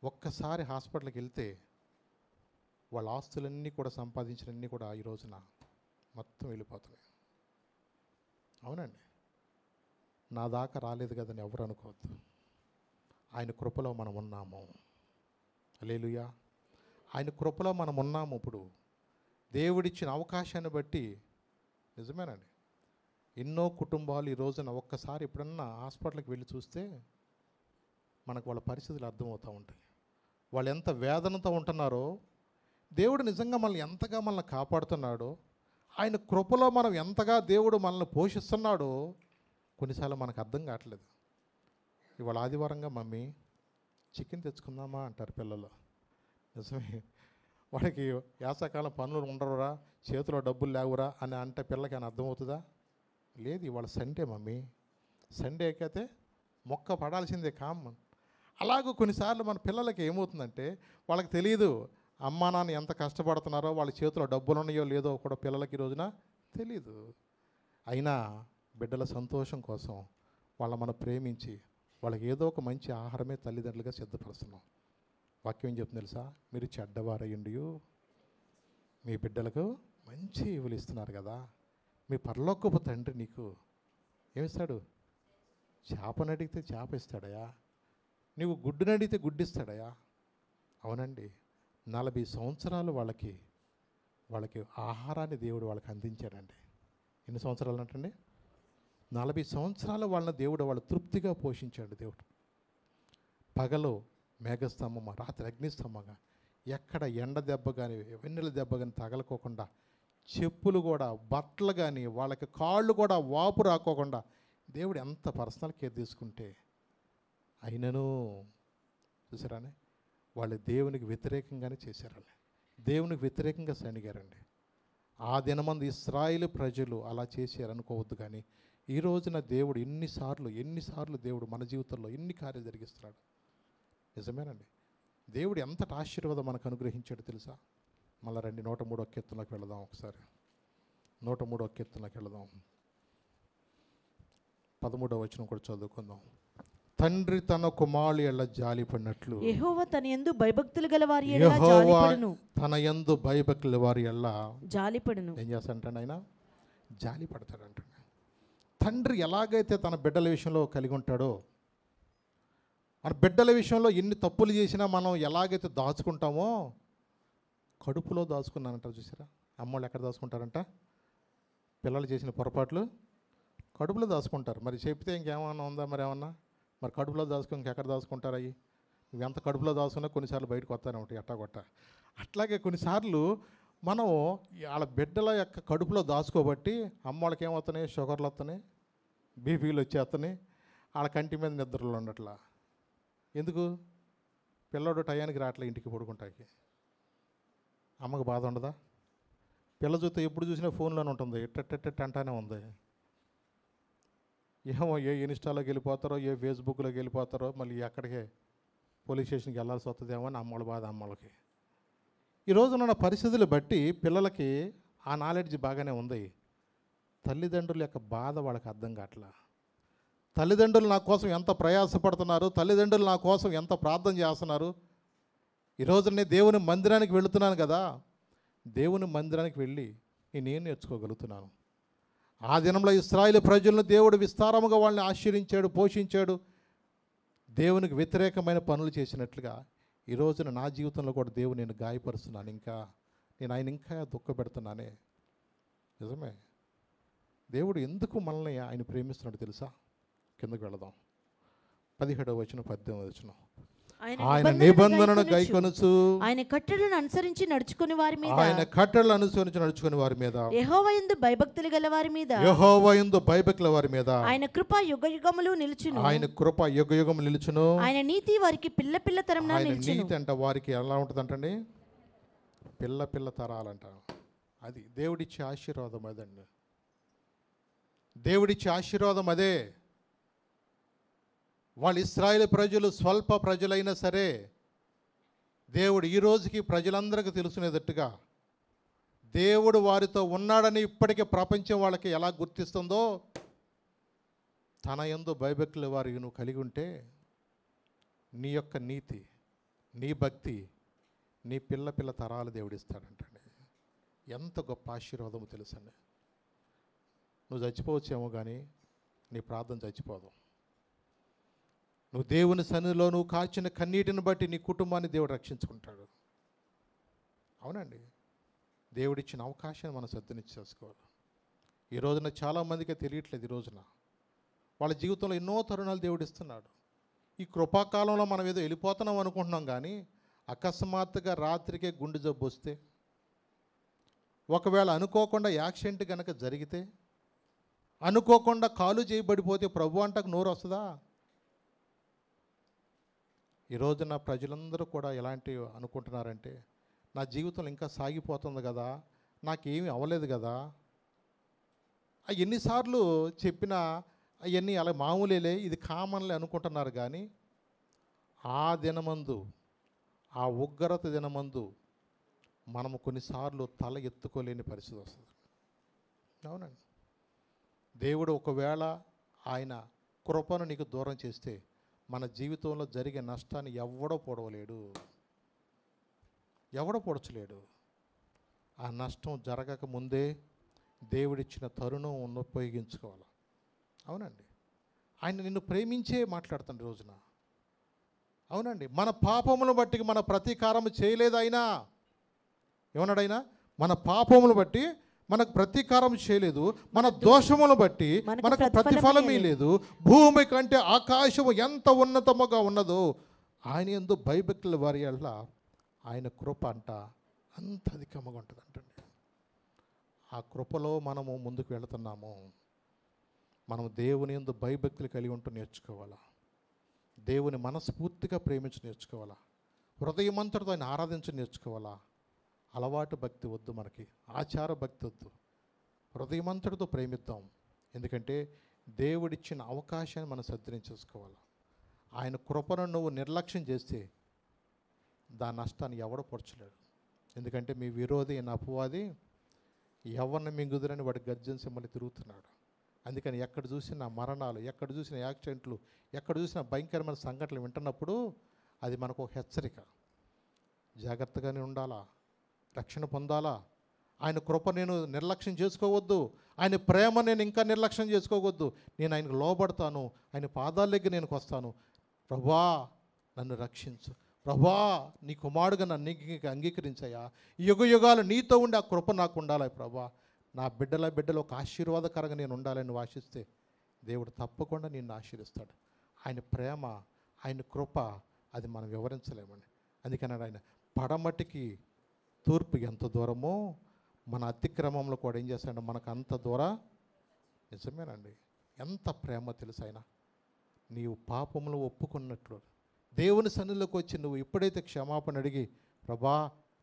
ఒక్కసారి హాస్పిటల్కి వెళ్తే వాళ్ళ ఆస్తులన్నీ కూడా సంపాదించినన్నీ కూడా ఈ రోజున మొత్తం వెళ్ళిపోతున్నాయి. అవునండి. నా దాకా రాలేదు కదని ఎవరు అనుకోవద్దు. ఆయన కృపలో మనం ఉన్నాము. హల్లెలూయా. ఆయన కృపలో మనం ఉన్నాము. ఇప్పుడు దేవుడిచ్చిన అవకాశాన్ని బట్టి నిజమేనండి, ఎన్నో కుటుంబాలు ఈ రోజున ఒక్కసారి ఎప్పుడన్నా హాస్పిటల్కి వెళ్ళి చూస్తే మనకు వాళ్ళ పరిస్థితులు అర్థమవుతూ ఉంటాయి. వాళ్ళు ఎంత వేదనతో ఉంటున్నారో, దేవుడు నిజంగా మనల్ని ఎంతగా మనల్ని కాపాడుతున్నాడో, ఆయన కృపలో మనం ఎంతగా దేవుడు మనల్ని పోషిస్తున్నాడో కొన్నిసార్లు మనకు అర్థం కావట్లేదు. ఇవాళ ఆదివారంగా మమ్మీ చికెన్ తెచ్చుకుందామా అంటారు పిల్లలు. నిజమే. వాడికి యాసకాలం పనులు ఉండరురా, చేతిలో డబ్బులు లేవురా అని అంటే పిల్లకి అని అర్థమవుతుందా? లేదు, ఇవాళ సండే మమ్మీ, సండేకైతే మొక్క పడాల్సిందే కామన్. అలాగూ కొన్నిసార్లు మన పిల్లలకి ఏమవుతుందంటే వాళ్ళకి తెలియదు అమ్మా నాన్న ఎంత కష్టపడుతున్నారో, వాళ్ళ చేతిలో డబ్బులు ఉన్నాయో లేదో కూడా పిల్లలకి ఈ రోజున తెలీదు. అయినా బిడ్డల సంతోషం కోసం మనం ప్రేమించి వాళ్ళకి ఏదో ఒక మంచి ఆహారమే తల్లిదండ్రులుగా సిద్ధపరుస్తున్నాం. వాక్యం ఏం చెప్తుంది తెలుసా? మీరు చెడ్డవారయ్యుండి మీ బిడ్డలకు మంచి ఇవులు ఇస్తున్నారు కదా, మీ పరలోకపు తండ్రి నీకు ఏమిస్తాడు? చేపను అడిగితే చేప ఇస్తాడయా, నీవు గుడ్డును అడిగితే గుడ్డు ఇస్తాడయా. అవునండి. 40 సంవత్సరాలు వాళ్ళకి ఆహారాన్ని దేవుడు వాళ్ళకి అందించాడండి. ఎన్ని సంవత్సరాలు అంటండి? 40 సంవత్సరాలు వాళ్ళని దేవుడు వాళ్ళు తృప్తిగా పోషించాడు. దేవుడు పగలు మేఘస్తంభమా, రాత్రి అగ్నిస్తంభంగా, ఎక్కడ ఎండ దెబ్బ కానీ వెన్నెల దెబ్బ కానీ తగలకోకుండా, చెప్పులు కూడా బట్టలు కానీ వాళ్ళకి కాళ్ళు కూడా వాపు రాకోకుండా దేవుడు ఎంత పర్సనల్ కేర్ తీసుకుంటే అయినను చూసారానే వాళ్ళు దేవునికి వ్యతిరేకంగానే చేశారు. దేవునికి వ్యతిరేకంగా సనిగారండి. ఆ దినమంది ఇశ్రాయేలు ప్రజలు అలా చేశారు అనుకోవద్దు. కానీ ఈ రోజున దేవుడు ఎన్నిసార్లు దేవుడు మన జీవితంలో ఎన్ని కార్యాలు జరిగిస్తున్నాడు. నిజమేనండి. దేవుడు ఎంతటి ఆశీర్వాదం మనకు అనుగ్రహించాడు తెలుసా? మళ్ళీ రండి 103వ కీర్తనలోకి వెళదాం. ఒకసారి 103వ కీర్తనలోకి వెళదాం. 13వ వచనం కూడా చదువుకుందాం. తండ్రి తన కుమారుల ఎడల జాలిపడినట్లు యెహోవా తన యందు భయభక్తులు గల వారి ఎడల జాలిపడును. తన యందు భయభక్తుల వారి ఎడల జాలిపడును. ఏం చేస్తాడంటే ఆయన జాలి పడతాడంట. తండ్రి ఎలాగైతే తన బిడ్డల విషయంలో కలిగి ఉంటాడో, మన బిడ్డల విషయంలో ఎన్ని తప్పులు చేసినా మనం ఎలాగైతే దాచుకుంటామో, కడుపులో దాచుకున్నానంటారు చూసారా. అమ్మోళ్ళు ఎక్కడ దాచుకుంటారంట? పిల్లలు చేసిన పొరపాట్లు కడుపులో దాచుకుంటారు. మరి చెప్తే ఇంకేమన్నా ఉందా? మరి ఏమన్నా మరి కడుపులో దాచుకుని ఇంకెక్కడ దాచుకుంటారు? అవి నువ్వు ఎంత కడుపులో దాచుకున్నా కొన్నిసార్లు బయటకు వస్తానే ఉంటాయి ఎట్టాగొట్ట. అట్లాగే కొన్నిసార్లు మనం వాళ్ళ బిడ్డల యొక్క కడుపులో దాచుకోబట్టి అమ్మోళ్ళకి ఏమవుతున్నాయి? షుగర్లు వస్తున్నాయి, బీపీలు వచ్చేస్తున్నాయి, వాళ్ళ కంటి మీద నిద్రలు ఉండట్లా. ఎందుకు? పిల్లడు టయానికి రావట్లే ఇంటికి పడుకుంటాకి. అమ్మకు బాధ ఉండదా? పిల్ల చూస్తే ఎప్పుడు చూసినా ఫోన్లోనే ఉంటుంది, ఎట్టెట్టెట్ట అంటానే ఉంది. ఏమో ఏ ఇన్స్టాలోకి వెళ్ళిపోతారో, ఏ ఫేస్బుక్లోకి వెళ్ళిపోతారో, మళ్ళీ ఎక్కడికే పోలీస్ స్టేషన్కి వెళ్ళాల్సి వస్తుందేమో అని అమ్మల బాధ అమ్మలకి. ఈరోజున్న పరిస్థితులు బట్టి పిల్లలకి ఆ నాలెడ్జ్ బాగానే ఉంది. తల్లిదండ్రుల యొక్క బాధ వాళ్ళకి అర్థం కావట్లా. తల్లిదండ్రులు నా కోసం ఎంత ప్రయాసపడుతున్నారు, తల్లిదండ్రులు నా కోసం ఎంత ప్రార్థన చేస్తున్నారు. ఈరోజు నేను దేవుని మందిరానికి వెళుతున్నాను కదా, దేవుని మందిరానికి వెళ్ళి నేనేం నేర్చుకోగలుగుతున్నాను? ఆ దినంలో ఇశ్రాయేలు ప్రజలను దేవుడు విస్తారముగా వాళ్ళని ఆశీర్వించాడు, పోషించాడు. దేవునికి వ్యతిరేకమైన పనులు చేసినట్లుగా ఈ రోజున నా జీవితంలో కూడా దేవుడు నేను గాయపరుస్తున్నాను. నేను ఆయన ఇంకా దుఃఖపెడుతున్నానే. నిజమే. దేవుడు ఎందుకు మనల్ని ఆయన ప్రేమిస్తున్నాడు తెలుసా? కిందకు వెళదాం. 17వ వచనం 18వ వచనం. ఆయన నిబంధనను గైకొనుచు ఆయన కట్టడలను అనుసరించి నడుచుకుని వారి మీద, ఆయన కట్టడలను అనుసరించి నడుచుకుని వారి మీద, యెహోవా యందు భయభక్తులు గల వారి మీద, యెహోవా యందు భయభక్తుల వారి మీద ఆయన కృప యుగయుగములు నిలుచును. ఆయన కృప యుగయుగములు నిలుచును. ఆయన నీతి వారికి పిల్ల పిల్ల తరమున నిలుచును. నీతి అంట వారికి ఎలా ఉంటుందంటండి? పిల్ల పిల్ల తరాలంట. అది దేవుడిచ్చే ఆశీర్వాదం. అదండి దేవుడిచ్చే ఆశీర్వాదం. అదే వాళ్ళు ఇశ్రాయేలు ప్రజలు స్వల్ప ప్రజలైనా సరే దేవుడు ఈ రోజుకి ప్రజలందరికీ తెలుసునేటట్టుగా దేవుడు వారితో ఉన్నాడని ఇప్పటికే ప్రపంచం వాళ్ళకి ఎలా గుర్తిస్తుందో, తన యందు భయభక్తులు వారి నువ్వు కలిగి ఉంటే నీ యొక్క నీతి, నీ భక్తి, నీ పిల్ల పిల్ల తరాలు దేవుడిస్తాడంటండి. ఎంత గొప్ప ఆశీర్వాదము తెలుసండి. నువ్వు చచ్చిపోవచ్చేమో కానీ నీ ప్రార్థన చచ్చిపోదు. నువ్వు దేవుని సన్నిధిలో నువ్వు కాచిన కన్నీటిని బట్టి నీ కుటుంబాన్ని దేవుడు రక్షించుకుంటాడు. అవునండి. దేవుడిచ్చిన అవకాశాన్ని మనం సద్వినియోగం చేసుకోవాలి. ఈ రోజున చాలామందికి తెలియట్లేదు. ఈ రోజున వాళ్ళ జీవితంలో ఎన్నో తరుణాలు దేవుడు ఇస్తున్నాడు. ఈ కృపాకాలంలో మనం ఏదో వెళ్ళిపోతున్నాం అనుకుంటున్నాం కానీ అకస్మాత్తుగా రాత్రికే గుండె జబ్బు వస్తే, ఒకవేళ అనుకోకుండా యాక్సిడెంట్ కనుక జరిగితే, అనుకోకుండా కాలు చేయబడిపోతే ప్రభు అంటకు నోరు వస్తుందా? ఈ రోజున ప్రజలందరూ కూడా ఎలాంటి అనుకుంటున్నారంటే, నా జీవితంలో ఇంకా సాగిపోతుంది కదా, నాకేమీ అవ్వలేదు కదా, ఎన్నిసార్లు చెప్పినా అవన్నీ అలా మామూలేలే, ఇది కామన్లే అనుకుంటున్నారు. కానీ ఆ దినమందు, ఆ ఉగ్రత దినమందు మనము కొన్నిసార్లు తల ఎత్తుకోలేని పరిస్థితి వస్తుంది. అవునండి. దేవుడు ఒకవేళ ఆయన కృపను నీకు దూరం చేస్తే మన జీవితంలో జరిగే నష్టాన్ని ఎవడో పొడచలేడు. ఆ నష్టం జరగక ముందే దేవుడిచ్చిన తరుణం ఉపయోగించుకోవాలి. అవునండి. ఆయన నిన్ను ప్రేమించే మాట్లాడుతాడు రోజున. అవునండి. మన పాపములను బట్టి మన ప్రతీకారం చేయలేదు ఆయన. ఏమన్నాడు? మన పాపములను బట్టి మనకు ప్రతీకారం చేయలేదు, మన దోషములను బట్టి మనకు ప్రతిఫలమే లేదు. భూమి కంటే ఆకాశము ఎంత ఉన్నతముగా ఉన్నదో ఆయన యందు భయభక్తుల వారి వల్ల ఆయన కృప అంట అంత అధికముగా ఉంటుంది అంటండి. ఆ కృపలో మనము ముందుకు వెళుతున్నాము. మనం దేవుని యందు భయభక్తులు కలిగి ఉంటూ నేర్చుకోవాలా. దేవుని మనస్ఫూర్తిగా ప్రేమించి నేర్చుకోవాలా. హృదయమంతటితో ఆయన ఆరాధించి నేర్చుకోవాలా. అలవాటు భక్తి వద్దు, మనకి ఆచార భక్తి వద్దు. హృదయమంతటితో ప్రేమిద్దాం. ఎందుకంటే దేవుడిచ్చిన అవకాశాన్ని మనం సద్వినియోగం చేసుకోవాలి. ఆయన కృపను నువ్వు నిర్లక్ష్యం చేస్తే దాని నష్టాన్ని ఎవడో పొరచలేడు. ఎందుకంటే మీ విరోధి అయిన అపవాది ఎవరిని మింగుదురని వాడు గర్జన సింహలు తిరుగుతున్నాడు. అందుకని ఎక్కడ చూసిన మరణాలు, ఎక్కడ చూసిన యాక్సిడెంట్లు, ఎక్కడ చూసిన భయంకరమైన సంఘటనలు వింటున్నప్పుడు అది మనకు ఒక హెచ్చరిక. జాగ్రత్తగానే ఉండాలా, రక్షణ పొందాలా. ఆయన కృప నేను నిర్లక్ష్యం చేసుకోవద్దు, ఆయన ప్రేమ నేను ఇంకా నిర్లక్ష్యం చేసుకోవద్దు. నేను ఆయనకు లోబడతాను, ఆయన పాదాల దగ్గర నేను వస్తాను. ప్రభా నన్ను రక్షించు, ప్రభా నీ కుమారుడుగా నన్ను అంగీకరించాయా, యుగ యుగాలు నీతో ఉండి ఆ కృప నాకు ఉండాలి ప్రభా. నా బిడ్డలు ఒక ఆశీర్వాదకరంగా నేను ఉండాలని ఆశిస్తే దేవుడు తప్పకుండా నిన్ను ఆశీర్వదిస్తాడు. ఆయన ప్రేమ, ఆయన కృప అది మనం వివరించలేమండి. అందుకని ఆయన పడమటికి తూర్పు ఎంత దూరమో మన అతిక్రమంలో కూడా ఏం చేస్తాడంటే మనకు అంత దూరం. నిజమేనండి, ఎంత ప్రేమ తెలుసు ఆయన. నీవు పాపంలో ఒప్పుకున్నట్లు దేవుని సన్నిధిలోకి వచ్చి నువ్వు ఎప్పుడైతే క్షమాపణ అడిగి ప్రభా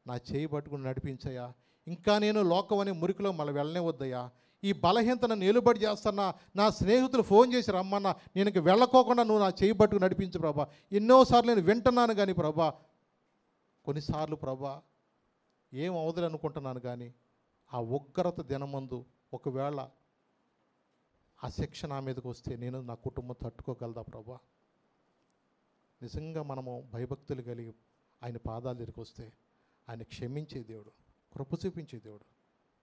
నా చేయి పట్టుకుని నడిపించయ్యా, ఇంకా నేను లోకం అనే మురికిలో మళ్ళీ వెళ్ళనే వద్దయ్యా, ఈ బలహీనతను నిలబడి చేస్తున్నా, నా స్నేహితులు ఫోన్ చేసి రమ్మన్నా నేను ఇంక వెళ్ళకోకుండా నువ్వు నా చేయి పట్టుకుని నడిపించు ప్రభా. ఎన్నోసార్లు నేను వింటున్నాను కానీ ప్రభా, కొన్నిసార్లు ప్రభా ఏం అవదులు అనుకుంటున్నాను కానీ ఆ ఉగ్రత దినమందు ఒకవేళ ఆ శిక్ష నా మీదకి వస్తే నేను నా కుటుంబం తట్టుకోగలదా ప్రభా? నిజంగా మనము భయభక్తులు కలిగి ఆయన పాదాల దగ్గరికి వస్తే ఆయన క్షమించే దేవుడు, కృప చూపించే దేవుడు.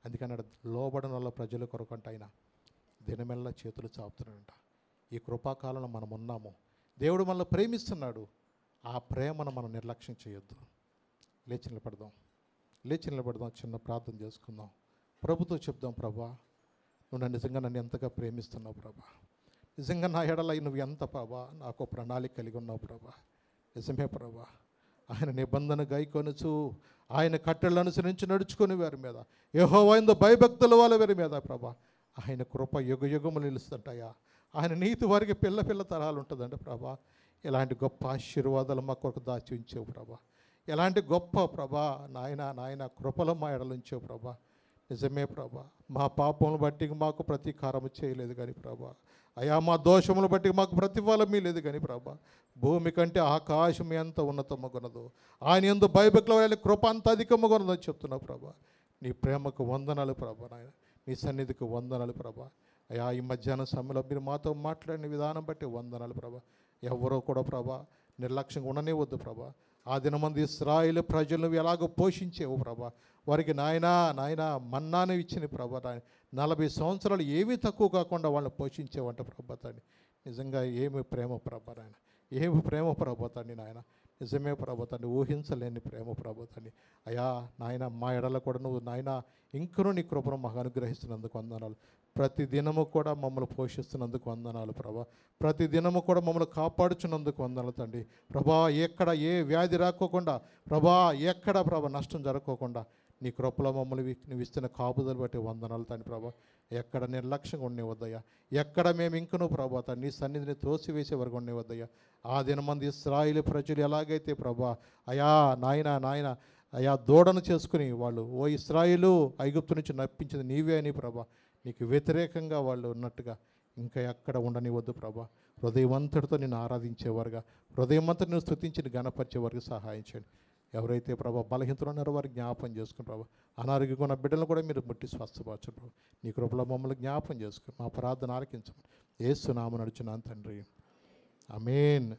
అందుకని లోబడన వల్ల ప్రజల కొరకంట ఆయన దినమెల్లా చేతులు చాపుతున్నాడంట. ఈ కృపాకాలంలో మనం ఉన్నాము, దేవుడు మనల్ని ప్రేమిస్తున్నాడు. ఆ ప్రేమను మనం నిర్లక్ష్యం చేయొద్దు. లేచి నిలబడదాం, చిన్న ప్రార్థన చేసుకుందాం. ప్రభుతో చెప్దాం, ప్రభా నువ్వు నిజంగా నన్ను ఎంతగా ప్రేమిస్తున్నావు ప్రభా, నిజంగా నా ఎడల నువ్వు ఎంత ప్రభా నాకు ప్రణాళిక కలిగి ఉన్నావు ప్రభా. నిజమే ప్రభా, ఆయన నిబంధన గైకొనుచు ఆయన కట్టెలను అనుసరించి నడుచుకుని వారి మీద, యెహోవా భయభక్తుల వాళ్ళ వారి మీద ప్రభా ఆయన కృప యుగ యుగములు నిలుస్తుంటాయా. ఆయన నీతి వారికి పిల్ల తరాలు ఉంటుందంట ప్రభా. ఇలాంటి గొప్ప ఆశీర్వాదాలు మా కొరకు దాచి ఉంచావు ప్రభా. ఎలాంటి గొప్ప ప్రభా నాయన కృపలో మా ఎడలు ఉంచావు ప్రభా. నిజమే ప్రభా, మా పాపములు బట్టి మాకు ప్రతీకారము చేయలేదు కానీ ప్రభా, అయా మా దోషములు బట్టి మాకు ప్రతిఫలం లేదు కానీ ప్రభా, భూమి కంటే ఆకాశం ఎంత ఉన్నతమగున్నదో ఆయన యందు భయభక్తుల వాళ్ళ కృప అంత అధికమగున్నదో చెప్తున్నావు ప్రభా. నీ ప్రేమకు వందనాలు ప్రభా, నాయన నీ సన్నిధికి వందనాలు ప్రభా. అయా ఈ మధ్యాహ్నం సమయంలో మీరు మాతో మాట్లాడిన విధానం బట్టి వందనాలు ప్రభా. ఎవరో కూడా ప్రభా నిర్లక్ష్యంగా ఉండనే వద్దు ప్రభా. ఆ దినమంది ఇశ్రాయేలు ప్రజలను ఎలాగో పోషించేవు ప్రభా, వారికి నాయన మన్నాను ఇచ్చిన ప్రభా. 40 సంవత్సరాలు ఏమీ తక్కువ కాకుండా వాళ్ళని పోషించేవంట ప్రభా తండ్రి. నిజంగా ఏమి ప్రేమ ప్రభా నాయన, ఏమి ప్రేమ ప్రభా తండ్రి నాయన. నిజమే ప్రభా తండ్రి, ఊహించలేని ప్రేమ ప్రభా తండ్రి. అయా నాయన మా ఎడల కూడా నువ్వు నాయన ఇంకనూ నీ కృపను మాకు అనుగ్రహిస్తున్నందుకు వందనాలు. ప్రతి దినము కూడా మమ్మల్ని పోషిస్తున్నందుకు వందనాలు ప్రభా. ప్రతి దినము కూడా మమ్మల్ని కాపాడుచున్నందుకు వందనాలు తండ్రి. ప్రభా ఎక్కడ ఏ వ్యాధి రాకోకుండా ప్రభా, ఎక్కడ ప్రభా నష్టం జరగకోకుండా నీ కృపలో మమ్మల్ని నువ్వు ఇస్తున్న కాపుదలు బట్టి వందనాలు తండ్రి ప్రభా. ఎక్కడ నిర్లక్ష్యంగా ఉండేవద్దయ్యా, ఎక్కడ మేము ఇంకనూ ప్రభా నీ సన్నిధిని త్రోసివేసే వరకు ఉండేవద్దయ్యా. ఆ దినమంది ఇశ్రాయేలు ప్రజలు ఎలాగైతే ప్రభా అయా నాయన అయా దూడను చేసుకుని వాళ్ళు ఓ ఇశ్రాయేలు ఐగుప్తు నుంచి నప్పించింది నీవే అని ప్రభా, నీకు వ్యతిరేకంగా వాళ్ళు ఉన్నట్టుగా ఇంకా ఎక్కడ ఉండనివద్దు ప్రభా. హృదయవంతుడితో నేను ఆరాధించేవారుగా, హృదయవంతుడు నేను స్తుతించి గణపరిచేవారికి సహాయం చేయండి. ఎవరైతే ప్రభా బలహీనతలు ఉన్నారో వారికి జ్ఞాపం చేసుకుని ప్రభా, అనారోగ్యంగా ఉన్న బిడ్డలను కూడా మీరు ముట్టి స్వస్థపరచండి ప్రభా. నీ కృపలో మమ్మల్ని జ్ఞాపం చేసుకుని మా ప్రార్థన ఆలకించండి. యేసు నామమున నడుచున్నాను తండ్రి. ఆమేన్.